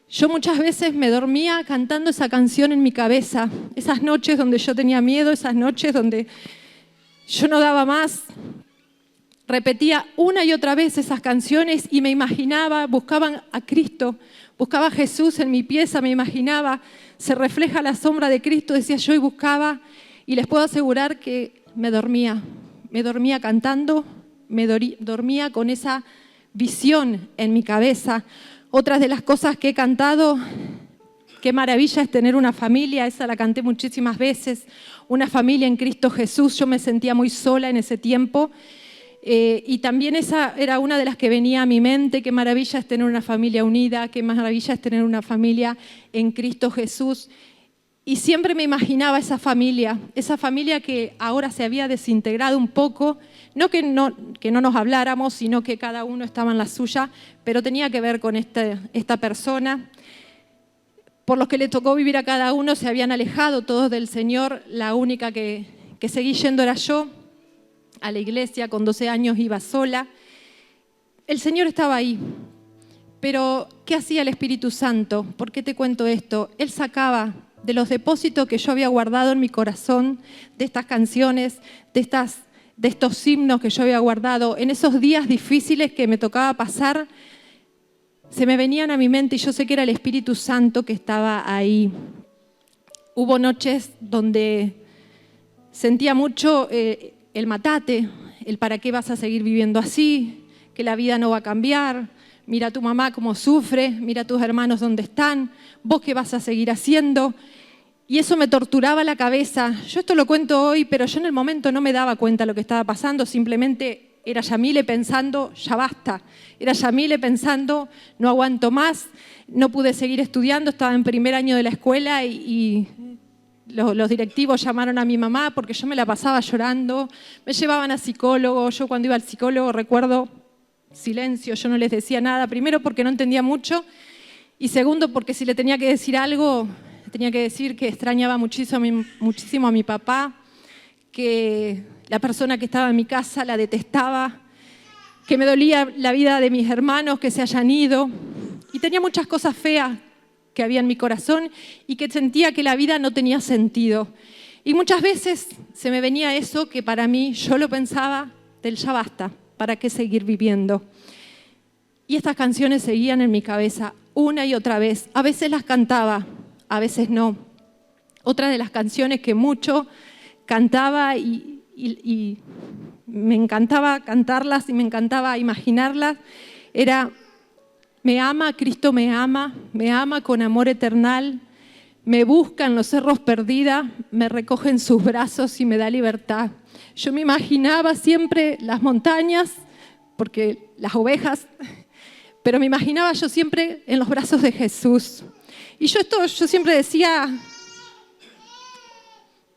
Yo muchas veces me dormía cantando esa canción en mi cabeza, esas noches donde yo tenía miedo, esas noches donde yo no daba más. Repetía una y otra vez esas canciones y me imaginaba, buscaba a Cristo, buscaba a Jesús en mi pieza, me imaginaba, se refleja la sombra de Cristo, decía yo y buscaba, y les puedo asegurar que me dormía cantando, dormía con esa visión en mi cabeza. Otras de las cosas que he cantado, qué maravilla es tener una familia, esa la canté muchísimas veces, una familia en Cristo Jesús. Yo me sentía muy sola en ese tiempo y también esa era una de las que venía a mi mente, qué maravilla es tener una familia unida, qué maravilla es tener una familia en Cristo Jesús. Y siempre me imaginaba esa familia que ahora se había desintegrado un poco, no que no nos habláramos, sino que cada uno estaba en la suya, pero tenía que ver con esta persona. Por los que le tocó vivir a cada uno se habían alejado todos del Señor, la única que seguí yendo era yo, a la iglesia, con 12 años iba sola. El Señor estaba ahí, Pero, ¿qué hacía el Espíritu Santo? ¿Por qué te cuento esto? Él sacaba de los depósitos que yo había guardado en mi corazón, de estas canciones, de estos himnos que yo había guardado, en esos días difíciles que me tocaba pasar, se me venían a mi mente y yo sé que era el Espíritu Santo que estaba ahí. Hubo noches donde sentía mucho el matate, el para qué vas a seguir viviendo así, que la vida no va a cambiar. Mira a tu mamá cómo sufre, mira a tus hermanos dónde están, vos qué vas a seguir haciendo. Y eso me torturaba la cabeza. Yo esto lo cuento hoy, pero yo en el momento no me daba cuenta de lo que estaba pasando, simplemente era Yamile pensando, ya basta. Era Yamile pensando, no aguanto más, no pude seguir estudiando, estaba en primer año de la escuela y los directivos llamaron a mi mamá porque yo me la pasaba llorando, me llevaban a psicólogo. Yo cuando iba al psicólogo recuerdo silencio, yo no les decía nada, primero porque no entendía mucho y segundo porque si le tenía que decir algo, tenía que decir que extrañaba muchísimo a mi papá, que la persona que estaba en mi casa la detestaba, que me dolía la vida de mis hermanos que se hayan ido y tenía muchas cosas feas que había en mi corazón y que sentía que la vida no tenía sentido. Y muchas veces se me venía eso que para mí, yo lo pensaba, del ya basta, ¿para qué seguir viviendo? Y estas canciones seguían en mi cabeza una y otra vez. A veces las cantaba, a veces no. Otra de las canciones que mucho cantaba y me encantaba cantarlas y me encantaba imaginarlas era: me ama, Cristo me ama con amor eternal, me busca en los cerros perdida, me recoge en sus brazos y me da libertad. Yo me imaginaba siempre las montañas, porque las ovejas, pero me imaginaba yo siempre en los brazos de Jesús. Y yo siempre decía,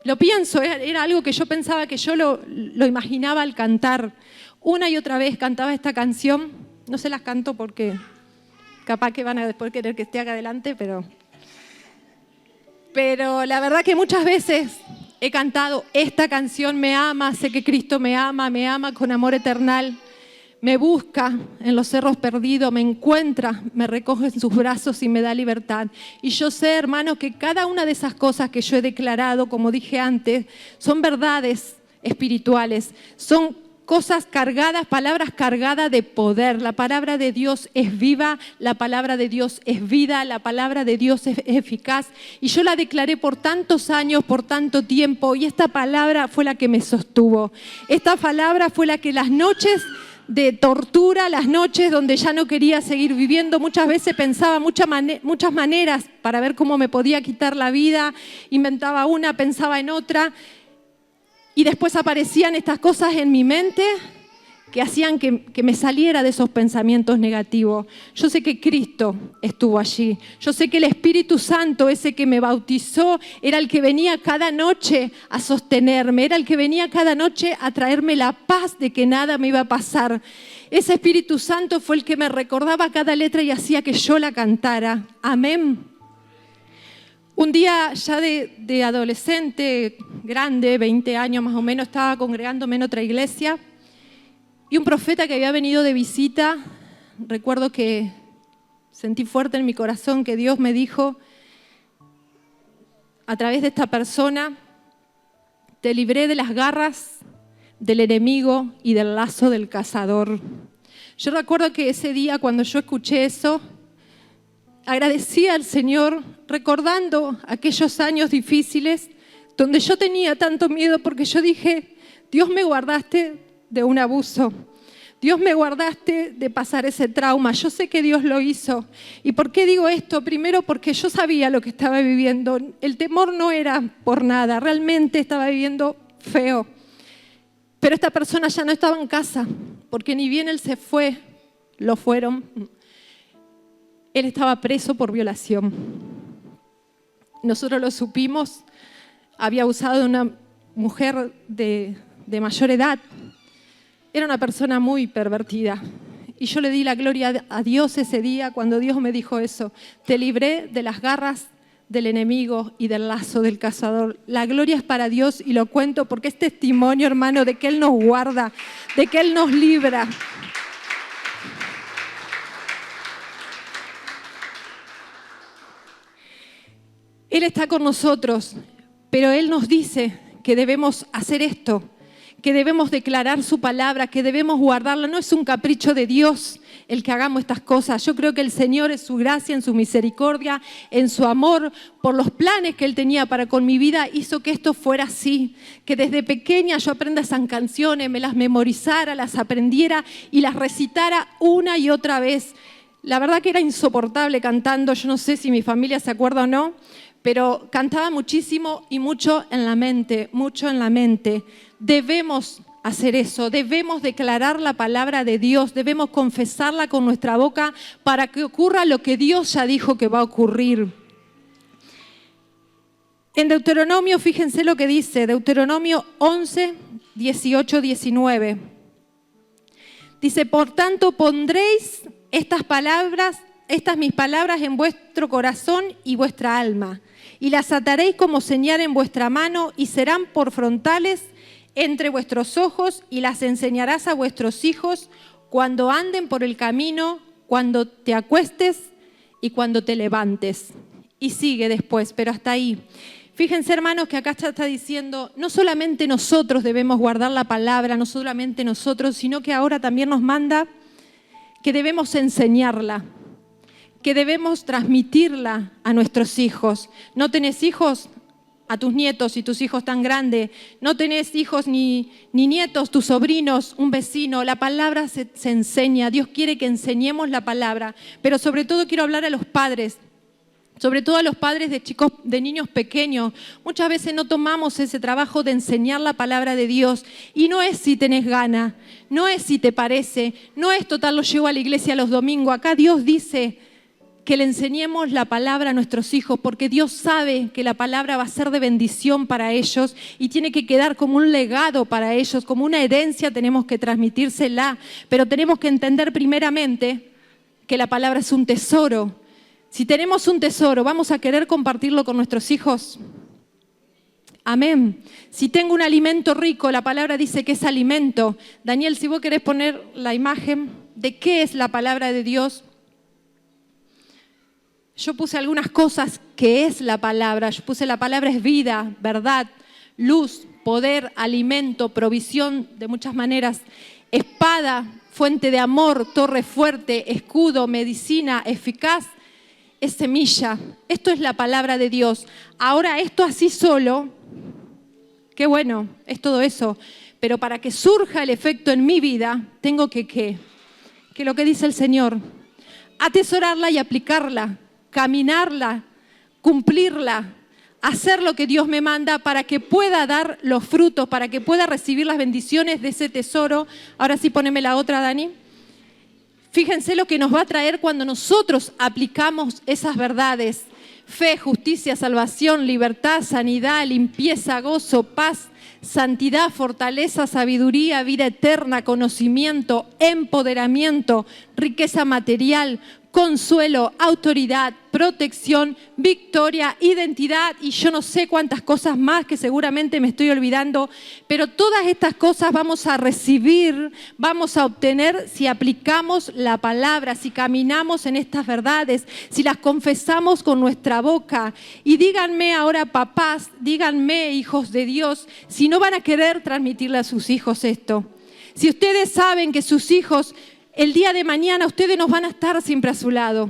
lo pienso, era algo que yo pensaba que yo lo imaginaba al cantar. Una y otra vez cantaba esta canción, no se las canto porque capaz que van a después querer que esté acá adelante, pero la verdad que muchas veces he cantado esta canción: me ama, sé que Cristo me ama con amor eternal, me busca en los cerros perdidos, me encuentra, me recoge en sus brazos y me da libertad. Y yo sé, hermanos, que cada una de esas cosas que yo he declarado, como dije antes, son verdades espirituales, son cosas cargadas, palabras cargadas de poder. La palabra de Dios es viva, la palabra de Dios es vida, la palabra de Dios es eficaz. Y yo la declaré por tantos años, por tanto tiempo, y esta palabra fue la que me sostuvo. Esta palabra fue la que las noches de tortura, las noches donde ya no quería seguir viviendo, muchas veces pensaba muchas maneras para ver cómo me podía quitar la vida, inventaba una, pensaba en otra. Y después aparecían estas cosas en mi mente que hacían que me saliera de esos pensamientos negativos. Yo sé que Cristo estuvo allí. Yo sé que el Espíritu Santo, ese que me bautizó, era el que venía cada noche a sostenerme. Era el que venía cada noche a traerme la paz de que nada me iba a pasar. Ese Espíritu Santo fue el que me recordaba cada letra y hacía que yo la cantara. Amén. Un día ya de adolescente, grande, 20 años más o menos, estaba congregándome en otra iglesia y un profeta que había venido de visita, recuerdo que sentí fuerte en mi corazón que Dios me dijo, a través de esta persona, te libré de las garras del enemigo y del lazo del cazador. Yo recuerdo que ese día cuando yo escuché eso, agradecí al Señor recordando aquellos años difíciles donde yo tenía tanto miedo porque yo dije, Dios me guardaste de un abuso, Dios me guardaste de pasar ese trauma, yo sé que Dios lo hizo. ¿Y por qué digo esto? Primero porque yo sabía lo que estaba viviendo, el temor no era por nada, realmente estaba viviendo feo. Pero esta persona ya no estaba en casa, porque ni bien él se fue, lo fueron. Él estaba preso por violación. Nosotros lo supimos, había abusado de una mujer de mayor edad. Era una persona muy pervertida. Y yo le di la gloria a Dios ese día cuando Dios me dijo eso. Te libré de las garras del enemigo y del lazo del cazador. La gloria es para Dios y lo cuento porque es testimonio, hermano, de que Él nos guarda, de que Él nos libra. Él está con nosotros, pero Él nos dice que debemos hacer esto, que debemos declarar su palabra, que debemos guardarla. No es un capricho de Dios el que hagamos estas cosas. Yo creo que el Señor, en su gracia, en su misericordia, en su amor, por los planes que Él tenía para con mi vida, hizo que esto fuera así. Que desde pequeña yo aprenda esas canciones, me las memorizara, las aprendiera y las recitara una y otra vez. La verdad que era insoportable cantando. Yo no sé si mi familia se acuerda o no, pero cantaba muchísimo y mucho en la mente, mucho en la mente. Debemos hacer eso, debemos declarar la palabra de Dios, debemos confesarla con nuestra boca para que ocurra lo que Dios ya dijo que va a ocurrir. En Deuteronomio, fíjense lo que dice, Deuteronomio 11, 18, 19. Dice, por tanto pondréis estas mis palabras en vuestro corazón y vuestra alma, y las ataréis como señal en vuestra mano, y serán por frontales entre vuestros ojos, y las enseñarás a vuestros hijos cuando anden por el camino, cuando te acuestes y cuando te levantes. Y sigue después, pero hasta ahí. Fíjense, hermanos, que acá está diciendo, no solamente nosotros debemos guardar la palabra, no solamente nosotros, sino que ahora también nos manda que debemos enseñarla, que debemos transmitirla a nuestros hijos. ¿No tenés hijos? A tus nietos y tus hijos tan grandes. No tenés hijos ni nietos, tus sobrinos, un vecino. La palabra se enseña. Dios quiere que enseñemos la palabra. Pero sobre todo quiero hablar a los padres. Sobre todo a los padres de chicos, de niños pequeños. Muchas veces no tomamos ese trabajo de enseñar la palabra de Dios. Y no es si tenés gana, no es si te parece, no es total, lo llevo a la iglesia los domingos. Acá Dios dice que le enseñemos la palabra a nuestros hijos, porque Dios sabe que la palabra va a ser de bendición para ellos y tiene que quedar como un legado para ellos, como una herencia tenemos que transmitírsela. Pero tenemos que entender primeramente que la palabra es un tesoro. Si tenemos un tesoro, ¿vamos a querer compartirlo con nuestros hijos? Amén. Si tengo un alimento rico, la palabra dice que es alimento. Daniel, si vos querés poner la imagen de qué es la palabra de Dios. Yo puse algunas cosas que es la palabra. Yo puse la palabra es vida, verdad, luz, poder, alimento, provisión de muchas maneras, espada, fuente de amor, torre fuerte, escudo, medicina, eficaz, es semilla. Esto es la palabra de Dios. Ahora esto así solo, qué bueno, es todo eso. Pero para que surja el efecto en mi vida, tengo que lo que dice el Señor, atesorarla y aplicarla, caminarla, cumplirla, hacer lo que Dios me manda para que pueda dar los frutos, para que pueda recibir las bendiciones de ese tesoro. Ahora sí, poneme la otra, Dani. Fíjense lo que nos va a traer cuando nosotros aplicamos esas verdades. Fe, justicia, salvación, libertad, sanidad, limpieza, gozo, paz, santidad, fortaleza, sabiduría, vida eterna, conocimiento, empoderamiento, riqueza material, consuelo, autoridad, protección, victoria, identidad y yo no sé cuántas cosas más que seguramente me estoy olvidando, pero todas estas cosas vamos a recibir, vamos a obtener si aplicamos la palabra, si caminamos en estas verdades, si las confesamos con nuestra boca. Y díganme ahora, papás, díganme, hijos de Dios, si no van a querer transmitirle a sus hijos esto. Si ustedes saben que sus hijos el día de mañana ustedes no van a estar siempre a su lado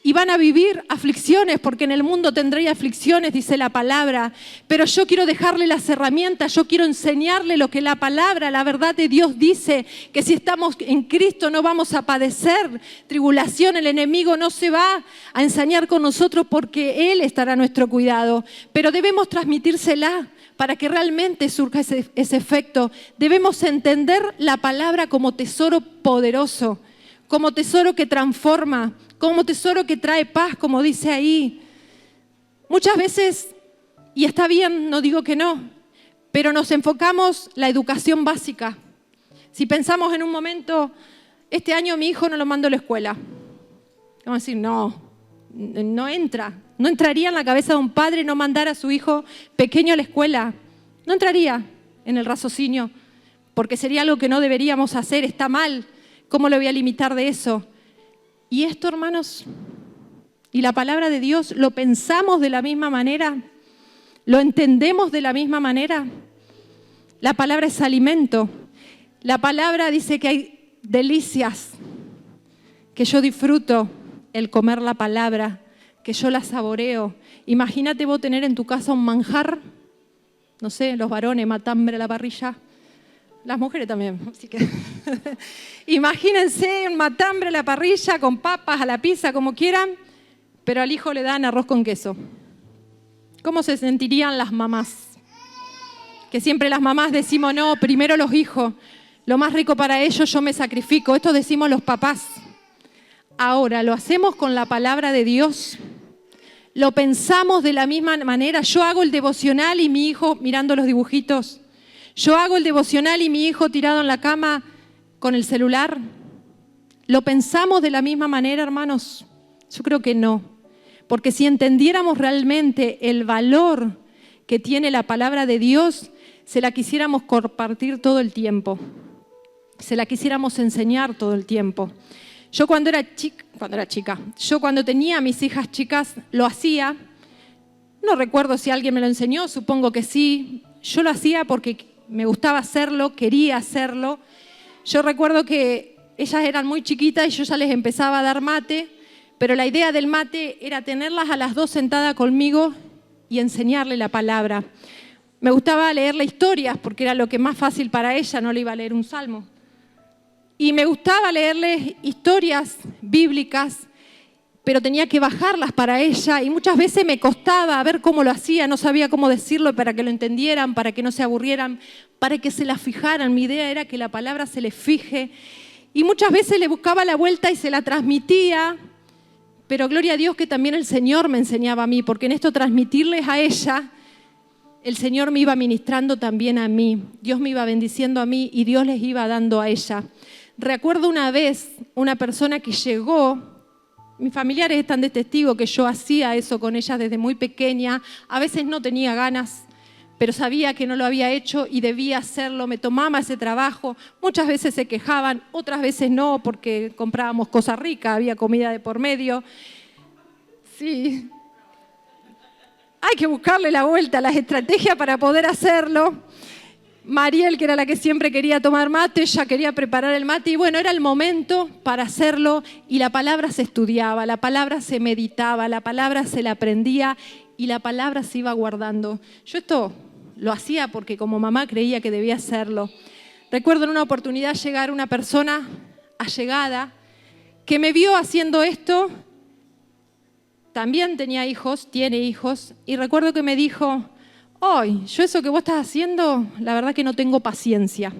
y van a vivir aflicciones, porque en el mundo tendréis aflicciones, dice la palabra, pero yo quiero dejarle las herramientas, yo quiero enseñarle lo que la palabra, la verdad de Dios dice, que si estamos en Cristo no vamos a padecer tribulación, el enemigo no se va a ensañar con nosotros porque Él estará a nuestro cuidado, pero debemos transmitírsela. Para que realmente surja ese efecto, debemos entender la palabra como tesoro poderoso, como tesoro que transforma, como tesoro que trae paz, como dice ahí. Muchas veces, y está bien, no digo que no, pero nos enfocamos en la educación básica. Si pensamos en un momento, este año mi hijo no lo mando a la escuela. Vamos a decir, no entra. No entraría en la cabeza de un padre no mandar a su hijo pequeño a la escuela. No entraría en el raciocinio, porque sería algo que no deberíamos hacer, está mal. ¿Cómo lo voy a limitar de eso? Y esto, hermanos, y la palabra de Dios lo pensamos de la misma manera, lo entendemos de la misma manera. La palabra es alimento. La palabra dice que hay delicias, que yo disfruto el comer la palabra, que yo la saboreo. Imagínate vos tener en tu casa un manjar, no sé, los varones, matambre a la parrilla, las mujeres también, así que imagínense un matambre a la parrilla con papas, a la pizza, como quieran, pero al hijo le dan arroz con queso. ¿Cómo se sentirían las mamás? Que siempre las mamás decimos, no, primero los hijos, lo más rico para ellos, yo me sacrifico. Esto decimos los papás. Ahora, lo hacemos con la palabra de Dios. Lo pensamos de la misma manera. Yo hago el devocional y mi hijo mirando los dibujitos. Yo hago el devocional y mi hijo tirado en la cama con el celular. ¿Lo pensamos de la misma manera, hermanos? Yo creo que no. Porque si entendiéramos realmente el valor que tiene la palabra de Dios, se la quisiéramos compartir todo el tiempo. Se la quisiéramos enseñar todo el tiempo. Yo cuando tenía a mis hijas chicas, lo hacía. No recuerdo si alguien me lo enseñó, supongo que sí. Yo lo hacía porque me gustaba hacerlo, quería hacerlo. Yo recuerdo que ellas eran muy chiquitas y yo ya les empezaba a dar mate, pero la idea del mate era tenerlas a las dos sentadas conmigo y enseñarle la palabra. Me gustaba leerle historias porque era lo que más fácil para ella, no le iba a leer un salmo. Y me gustaba leerles historias bíblicas, pero tenía que bajarlas para ella y muchas veces me costaba ver cómo lo hacía, no sabía cómo decirlo para que lo entendieran, para que no se aburrieran, para que se la fijaran. Mi idea era que la palabra se les fije y muchas veces le buscaba la vuelta y se la transmitía, pero gloria a Dios que también el Señor me enseñaba a mí, porque en esto transmitirles a ella, el Señor me iba ministrando también a mí, Dios me iba bendiciendo a mí y Dios les iba dando a ella. Recuerdo una vez una persona que llegó, mis familiares están de testigo que yo hacía eso con ellas desde muy pequeña, a veces no tenía ganas, pero sabía que no lo había hecho y debía hacerlo, me tomaba ese trabajo, muchas veces se quejaban, otras veces no, porque comprábamos cosas ricas, había comida de por medio. Sí, hay que buscarle la vuelta a las estrategias para poder hacerlo. Mariel, que era la que siempre quería tomar mate, ella quería preparar el mate y bueno, era el momento para hacerlo y la palabra se estudiaba, la palabra se meditaba, la palabra se la aprendía y la palabra se iba guardando. Yo esto lo hacía porque como mamá creía que debía hacerlo. Recuerdo en una oportunidad llegar una persona allegada que me vio haciendo esto, también tenía hijos, tiene hijos, y recuerdo que me dijo, hoy, yo eso que vos estás haciendo, la verdad que no tengo paciencia.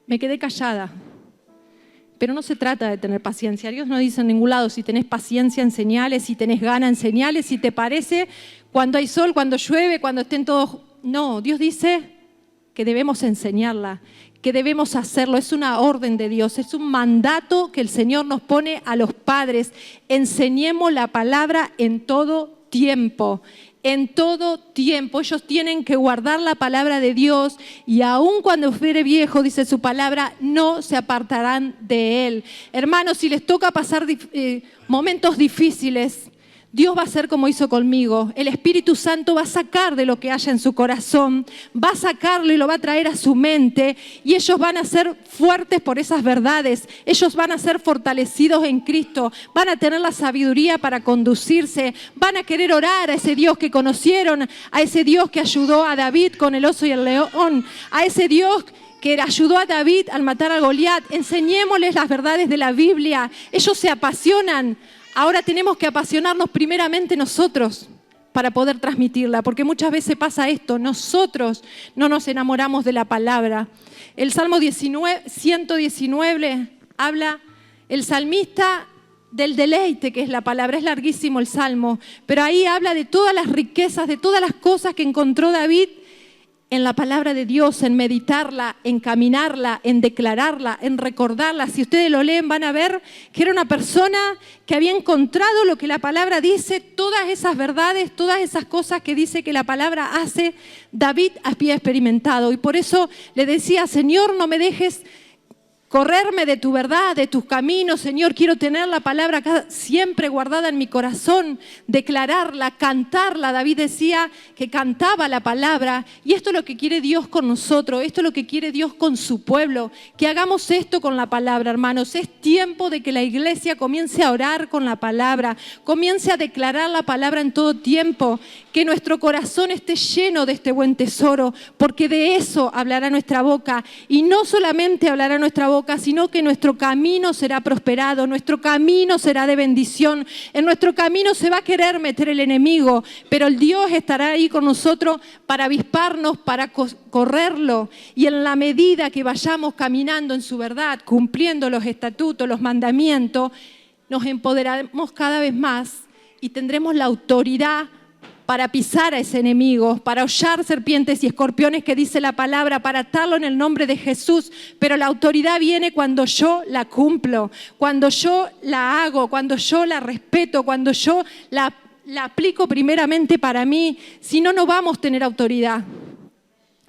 Me quedé callada, pero no se trata de tener paciencia. Dios no dice en ningún lado si tenés paciencia en señales, si tenés ganas en señales, si te parece cuando hay sol, cuando llueve, cuando estén todos. No, Dios dice que debemos enseñarla, que debemos hacerlo. Es una orden de Dios, es un mandato que el Señor nos pone a los padres. Enseñemos la palabra en todo tiempo. En todo tiempo, ellos tienen que guardar la palabra de Dios y aun cuando fuere viejo, dice su palabra, no se apartarán de él. Hermanos, si les toca pasar momentos difíciles, Dios va a hacer como hizo conmigo. El Espíritu Santo va a sacar de lo que haya en su corazón, va a sacarlo y lo va a traer a su mente y ellos van a ser fuertes por esas verdades. Ellos van a ser fortalecidos en Cristo, van a tener la sabiduría para conducirse, van a querer orar a ese Dios que conocieron, a ese Dios que ayudó a David con el oso y el león, a ese Dios que ayudó a David al matar a Goliat. Enseñémosles las verdades de la Biblia. Ellos se apasionan. Ahora tenemos que apasionarnos primeramente nosotros para poder transmitirla, porque muchas veces pasa esto, nosotros no nos enamoramos de la palabra. El Salmo 119 habla el salmista del deleite, que es la palabra, es larguísimo el Salmo, pero ahí habla de todas las riquezas, de todas las cosas que encontró David en la palabra de Dios, en meditarla, en caminarla, en declararla, en recordarla. Si ustedes lo leen van a ver que era una persona que había encontrado lo que la palabra dice, todas esas verdades, todas esas cosas que dice que la palabra hace, David había experimentado. Y por eso le decía, Señor, no me dejes correrme de tu verdad, de tus caminos, Señor. Quiero tener la palabra acá siempre guardada en mi corazón, declararla, cantarla. David decía que cantaba la palabra, y esto es lo que quiere Dios con nosotros, esto es lo que quiere Dios con su pueblo, que hagamos esto con la palabra, hermanos. Es tiempo de que la iglesia comience a orar con la palabra, comience a declarar la palabra en todo tiempo, que nuestro corazón esté lleno de este buen tesoro, porque de eso hablará nuestra boca, y no solamente hablará nuestra boca, sino que nuestro camino será prosperado, nuestro camino será de bendición. En nuestro camino se va a querer meter el enemigo, pero el Dios estará ahí con nosotros para avisparnos, para correrlo. Y en la medida que vayamos caminando en su verdad, cumpliendo los estatutos, los mandamientos, nos empoderamos cada vez más y tendremos la autoridad para pisar a ese enemigo, para hollar serpientes y escorpiones, que dice la palabra, para atarlo en el nombre de Jesús. Pero la autoridad viene cuando yo la cumplo, cuando yo la hago, cuando yo la respeto, cuando yo la aplico primeramente para mí. Si no, no vamos a tener autoridad.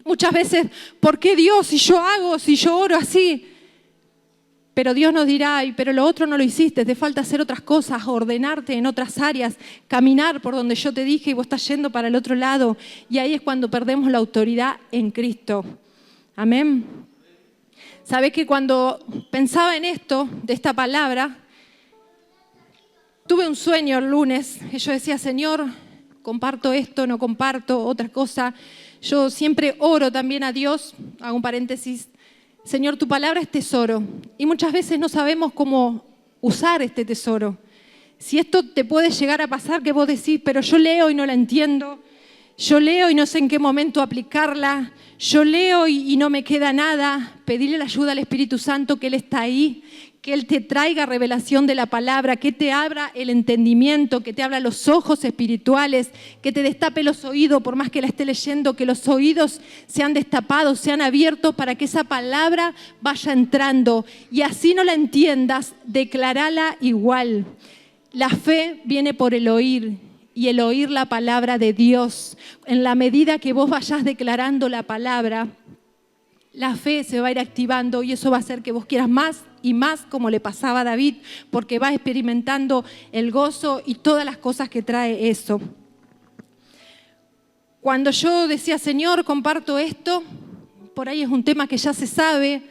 Muchas veces, ¿por qué Dios? Si yo hago, si yo oro así. Pero Dios nos dirá, ay, pero lo otro no lo hiciste, te falta hacer otras cosas, ordenarte en otras áreas, caminar por donde yo te dije y vos estás yendo para el otro lado. Y ahí es cuando perdemos la autoridad en Cristo. Amén. ¿Sabés que cuando pensaba en esto, de esta palabra, tuve un sueño el lunes? Y yo decía, Señor, comparto esto, no comparto otra cosa. Yo siempre oro también a Dios, hago un paréntesis, Señor, tu palabra es tesoro, y muchas veces no sabemos cómo usar este tesoro. Si esto te puede llegar a pasar, que vos decís, pero yo leo y no la entiendo, yo leo y no sé en qué momento aplicarla, yo leo y no me queda nada, pedirle la ayuda al Espíritu Santo, que Él está ahí, que Él te traiga revelación de la palabra, que te abra el entendimiento, que te abra los ojos espirituales, que te destape los oídos, por más que la esté leyendo, que los oídos sean destapados, sean abiertos para que esa palabra vaya entrando. Y así no la entiendas, declarala igual. La fe viene por el oír, y el oír la palabra de Dios. En la medida que vos vayas declarando la palabra, la fe se va a ir activando, y eso va a hacer que vos quieras más y más, como le pasaba a David, porque va experimentando el gozo y todas las cosas que trae eso. Cuando yo decía, Señor, comparto esto, por ahí es un tema que ya se sabe,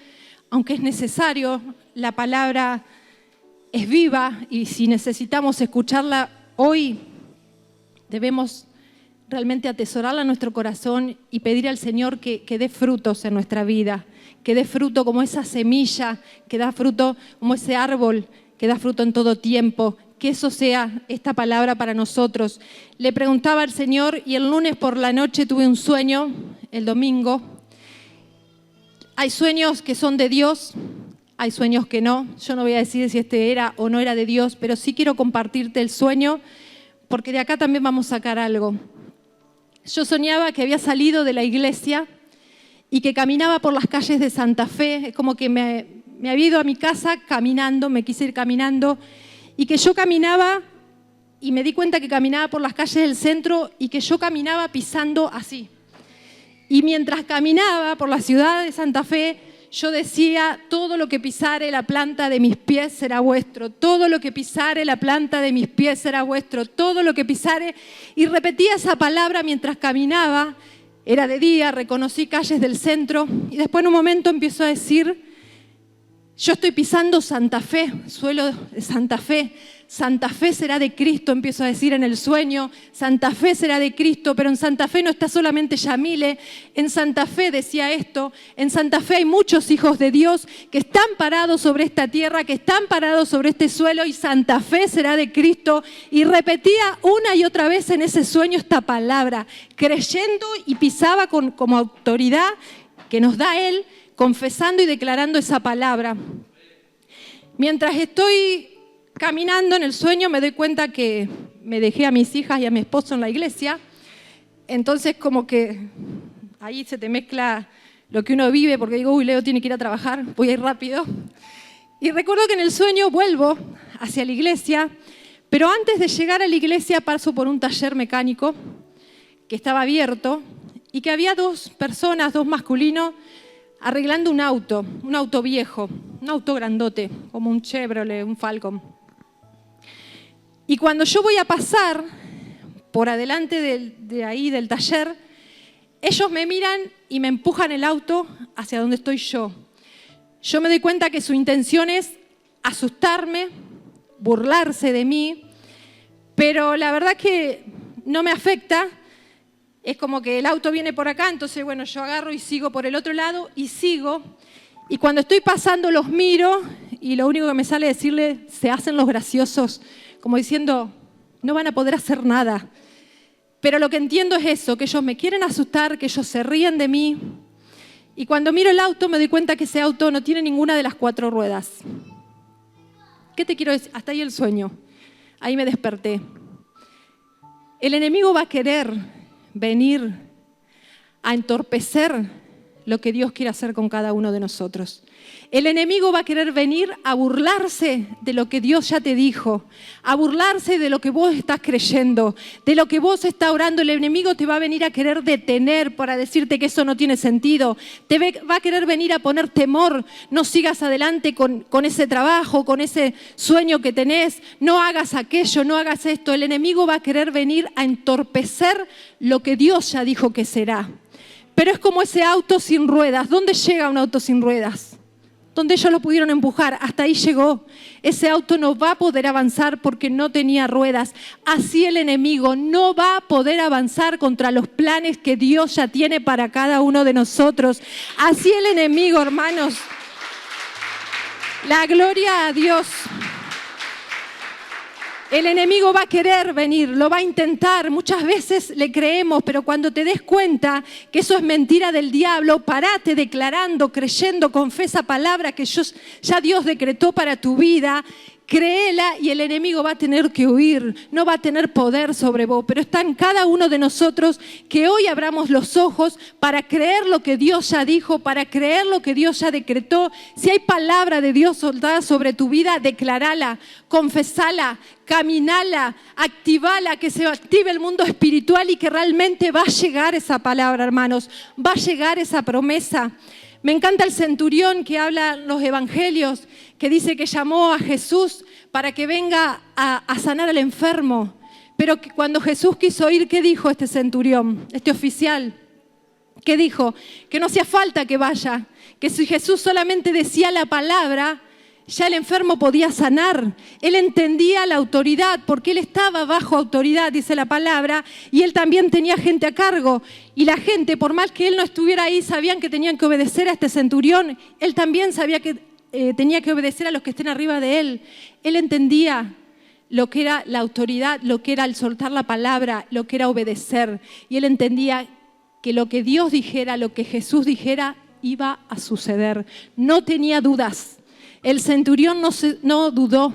aunque es necesario, la palabra es viva, y si necesitamos escucharla hoy, debemos realmente atesorarla en nuestro corazón y pedir al Señor que dé frutos en nuestra vida, que dé fruto como esa semilla, que da fruto como ese árbol, que da fruto en todo tiempo, que eso sea esta palabra para nosotros. Le preguntaba al Señor, y el lunes por la noche tuve un sueño, el domingo. Hay sueños que son de Dios, hay sueños que no. Yo no voy a decir si este era o no era de Dios, pero sí quiero compartirte el sueño, porque de acá también vamos a sacar algo. Yo soñaba que había salido de la iglesia y que caminaba por las calles de Santa Fe. Es como que me había ido a mi casa caminando, me quise ir caminando, y que yo caminaba y me di cuenta que caminaba por las calles del centro y que yo caminaba pisando así. Y mientras caminaba por la ciudad de Santa Fe, yo decía, todo lo que pisare la planta de mis pies será vuestro, todo lo que pisare la planta de mis pies será vuestro, todo lo que pisare, y repetía esa palabra mientras caminaba. Era de día, reconocí calles del centro, y después en un momento empiezo a decir, yo estoy pisando Santa Fe, suelo de Santa Fe. Santa Fe será de Cristo, empiezo a decir en el sueño. Santa Fe será de Cristo, pero en Santa Fe no está solamente Yamile. En Santa Fe decía esto, en Santa Fe hay muchos hijos de Dios que están parados sobre esta tierra, que están parados sobre este suelo, y Santa Fe será de Cristo. Y repetía una y otra vez en ese sueño esta palabra, creyendo, y pisaba como autoridad que nos da Él, confesando y declarando esa palabra. Mientras estoy caminando en el sueño, me doy cuenta que me dejé a mis hijas y a mi esposo en la iglesia. Entonces como que ahí se te mezcla lo que uno vive, porque digo, uy, Leo tiene que ir a trabajar, voy a ir rápido. Y recuerdo que en el sueño vuelvo hacia la iglesia, pero antes de llegar a la iglesia paso por un taller mecánico que estaba abierto y que había dos personas, dos masculinos, arreglando un auto viejo, un auto grandote, como un Chevrolet, un Falcon. Y cuando yo voy a pasar por adelante de ahí, del taller, ellos me miran y me empujan el auto hacia donde estoy yo. Yo me doy cuenta que su intención es asustarme, burlarse de mí, pero la verdad que no me afecta. Es como que el auto viene por acá, entonces bueno, yo agarro y sigo por el otro lado y sigo. Y cuando estoy pasando los miro y lo único que me sale es decirle, se hacen los graciosos, como diciendo, no van a poder hacer nada. Pero lo que entiendo es eso, que ellos me quieren asustar, que ellos se ríen de mí. Y cuando miro el auto me doy cuenta que ese auto no tiene ninguna de las 4 ruedas. ¿Qué te quiero decir? Hasta ahí el sueño. Ahí me desperté. El enemigo va a querer venir a entorpecer lo que Dios quiere hacer con cada uno de nosotros. El enemigo va a querer venir a burlarse de lo que Dios ya te dijo, a burlarse de lo que vos estás creyendo, de lo que vos estás orando. El enemigo te va a venir a querer detener para decirte que eso no tiene sentido. Va a querer venir a poner temor. No sigas adelante con ese trabajo, con ese sueño que tenés. No hagas aquello, no hagas esto. El enemigo va a querer venir a entorpecer lo que Dios ya dijo que será. Pero es como ese auto sin ruedas. ¿Dónde llega un auto sin ruedas? Donde ellos lo pudieron empujar, hasta ahí llegó. Ese auto no va a poder avanzar porque no tenía ruedas. Así el enemigo no va a poder avanzar contra los planes que Dios ya tiene para cada uno de nosotros. Así el enemigo, hermanos. La gloria a Dios. El enemigo va a querer venir, lo va a intentar. Muchas veces le creemos, pero cuando te des cuenta que eso es mentira del diablo, parate declarando, creyendo con fe esa palabra que ya Dios decretó para tu vida. Créela y el enemigo va a tener que huir, no va a tener poder sobre vos, pero está en cada uno de nosotros que hoy abramos los ojos para creer lo que Dios ya dijo, para creer lo que Dios ya decretó. Si hay palabra de Dios soltada sobre tu vida, declarala, confesala, caminala, activala, que se active el mundo espiritual y que realmente va a llegar esa palabra, hermanos, va a llegar esa promesa. Me encanta el centurión que habla en los evangelios, que dice que llamó a Jesús para que venga a sanar al enfermo. Pero que cuando Jesús quiso ir, ¿qué dijo este centurión, este oficial? ¿Qué dijo? Que no hacía falta que vaya, que si Jesús solamente decía la palabra, ya el enfermo podía sanar. Él entendía la autoridad porque él estaba bajo autoridad, dice la palabra, y él también tenía gente a cargo. Y la gente, por más que él no estuviera ahí, sabían que tenían que obedecer a este centurión. Él también sabía que tenía que obedecer a los que estén arriba de él. Él entendía lo que era la autoridad, lo que era el soltar la palabra, lo que era obedecer. Y él entendía que lo que Dios dijera, lo que Jesús dijera, iba a suceder. No tenía dudas. El centurión no dudó.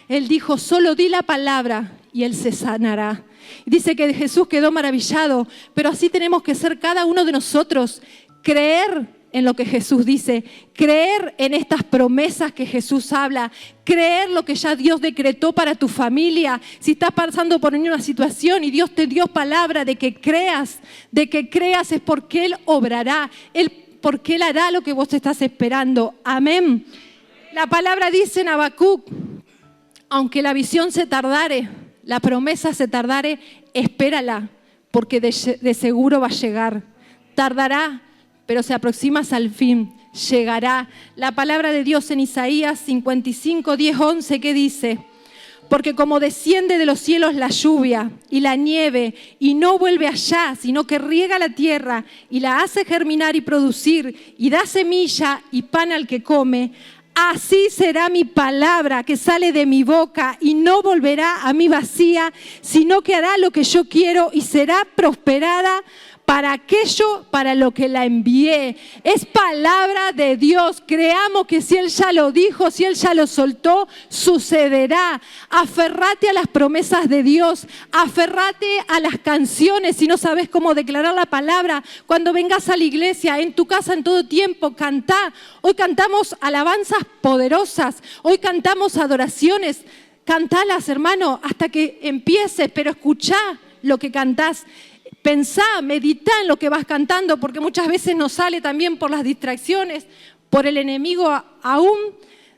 Él dijo, solo di la palabra y él se sanará. Dice que Jesús quedó maravillado, pero así tenemos que ser cada uno de nosotros. Creer en lo que Jesús dice, creer en estas promesas que Jesús habla, creer lo que ya Dios decretó para tu familia. Si estás pasando por una situación y Dios te dio palabra de que creas es porque Él obrará, porque Él hará lo que vos estás esperando. Amén. La palabra dice en Habacuc, aunque la visión se tardare, la promesa se tardare, espérala, porque de seguro va a llegar. Tardará, pero se aproxima al fin, llegará. La palabra de Dios en Isaías 55, 10, 11, ¿qué dice? Porque como desciende de los cielos la lluvia y la nieve y no vuelve allá, sino que riega la tierra y la hace germinar y producir y da semilla y pan al que come, así será mi palabra que sale de mi boca y no volverá a mí vacía, sino que hará lo que yo quiero y será prosperada para aquello para lo que la envié. Es palabra de Dios. Creamos que si Él ya lo dijo, si Él ya lo soltó, sucederá. Aferrate a las promesas de Dios. Aferrate a las canciones si no sabes cómo declarar la palabra. Cuando vengas a la iglesia, en tu casa, en todo tiempo, cantá. Hoy cantamos alabanzas poderosas. Hoy cantamos adoraciones. Cantalas, hermano, hasta que empieces, pero escuchá lo que cantás. Pensá, meditá en lo que vas cantando, porque muchas veces nos sale también por las distracciones, por el enemigo aún,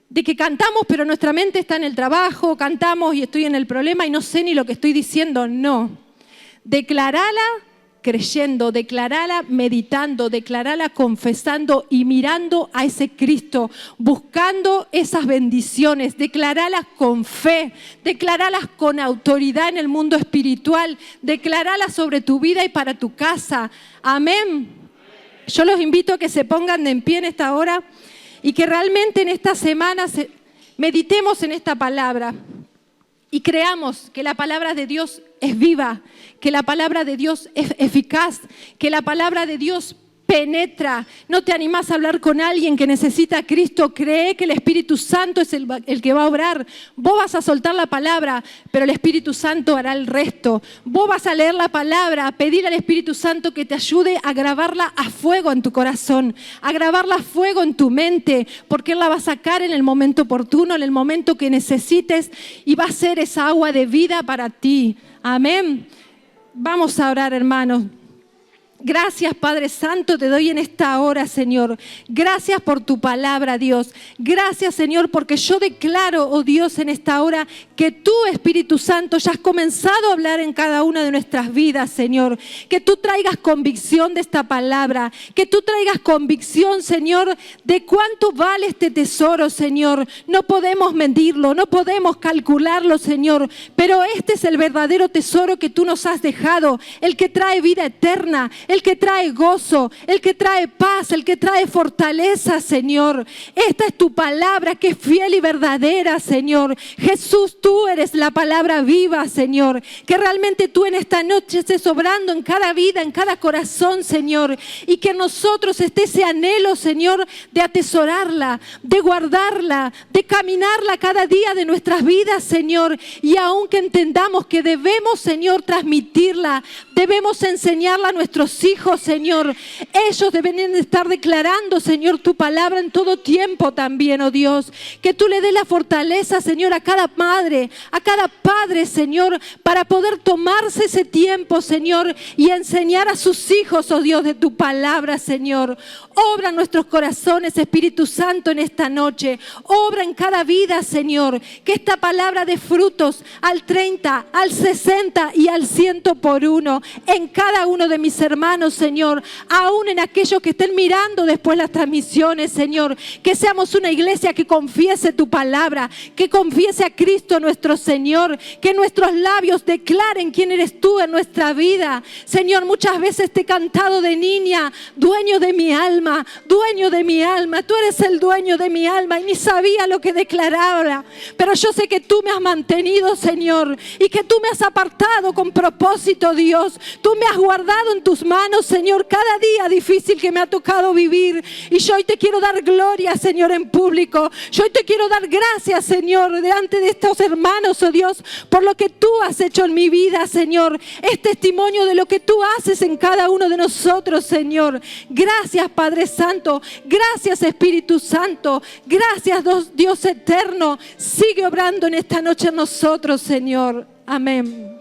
de que cantamos pero nuestra mente está en el trabajo, cantamos y estoy en el problema y no sé ni lo que estoy diciendo. No, declarala creyendo, declarala meditando, declarala confesando y mirando a ese Cristo, buscando esas bendiciones, declaralas con fe, declaralas con autoridad en el mundo espiritual, declaralas sobre tu vida y para tu casa. Amén. Yo los invito a que se pongan de en pie en esta hora y que realmente en esta semana meditemos en esta palabra y creamos que la palabra de Dios es viva, que la palabra de Dios es eficaz, que la palabra de Dios penetra. No te animás a hablar con alguien que necesita a Cristo. Cree que el Espíritu Santo es el que va a obrar. Vos vas a soltar la palabra, pero el Espíritu Santo hará el resto. Vos vas a leer la palabra, a pedir al Espíritu Santo que te ayude a grabarla a fuego en tu corazón, a grabarla a fuego en tu mente, porque Él la va a sacar en el momento oportuno, en el momento que necesites, y va a ser esa agua de vida para ti. Amén. Vamos a orar, hermanos. Gracias, Padre Santo, te doy en esta hora, Señor. Gracias por tu palabra, Dios. Gracias, Señor, porque yo declaro, oh Dios, en esta hora que tú, Espíritu Santo, ya has comenzado a hablar en cada una de nuestras vidas, Señor. Que tú traigas convicción de esta palabra. Que tú traigas convicción, Señor, de cuánto vale este tesoro, Señor. No podemos medirlo, no podemos calcularlo, Señor. Pero este es el verdadero tesoro que tú nos has dejado. El que trae vida eterna, el que trae gozo, el que trae paz, el que trae fortaleza, Señor. Esta es tu palabra que es fiel y verdadera, Señor. Jesús, tú eres la palabra viva, Señor. Que realmente tú en esta noche estés obrando en cada vida, en cada corazón, Señor. Y que en nosotros esté ese anhelo, Señor, de atesorarla, de guardarla, de caminarla cada día de nuestras vidas, Señor. Y aunque entendamos que debemos, Señor, transmitirla, debemos enseñarla a nuestros hijos, Señor. Ellos deben estar declarando, Señor, tu palabra en todo tiempo también, oh Dios. Que tú le des la fortaleza, Señor, a cada madre, a cada padre, Señor, para poder tomarse ese tiempo, Señor, y enseñar a sus hijos, oh Dios, de tu palabra, Señor. Obra en nuestros corazones, Espíritu Santo, en esta noche. Obra en cada vida, Señor. Que esta palabra dé frutos al 30, al 60 y al 100 por uno en cada uno de mis hermanos, Señor. Aún en aquellos que estén mirando después las transmisiones, Señor. Que seamos una iglesia que confiese tu palabra, que confiese a Cristo nuestro Señor. Que nuestros labios declaren quién eres tú en nuestra vida. Señor, muchas veces te he cantado de niña, dueño de mi alma, dueño de mi alma. Tú eres el dueño de mi alma y ni sabía lo que declaraba. Pero yo sé que tú me has mantenido, Señor, y que tú me has apartado con propósito, Dios. Tú me has guardado en tus manos, Señor, cada día difícil que me ha tocado vivir. Y yo hoy te quiero dar gloria, Señor, en público. Yo hoy te quiero dar gracias, Señor, delante de estos hermanos, oh Dios, por lo que tú has hecho en mi vida, Señor. Es testimonio de lo que tú haces en cada uno de nosotros, Señor. Gracias, Padre Santo. Gracias, Espíritu Santo. Gracias, Dios eterno. Sigue obrando en esta noche en nosotros, Señor. Amén.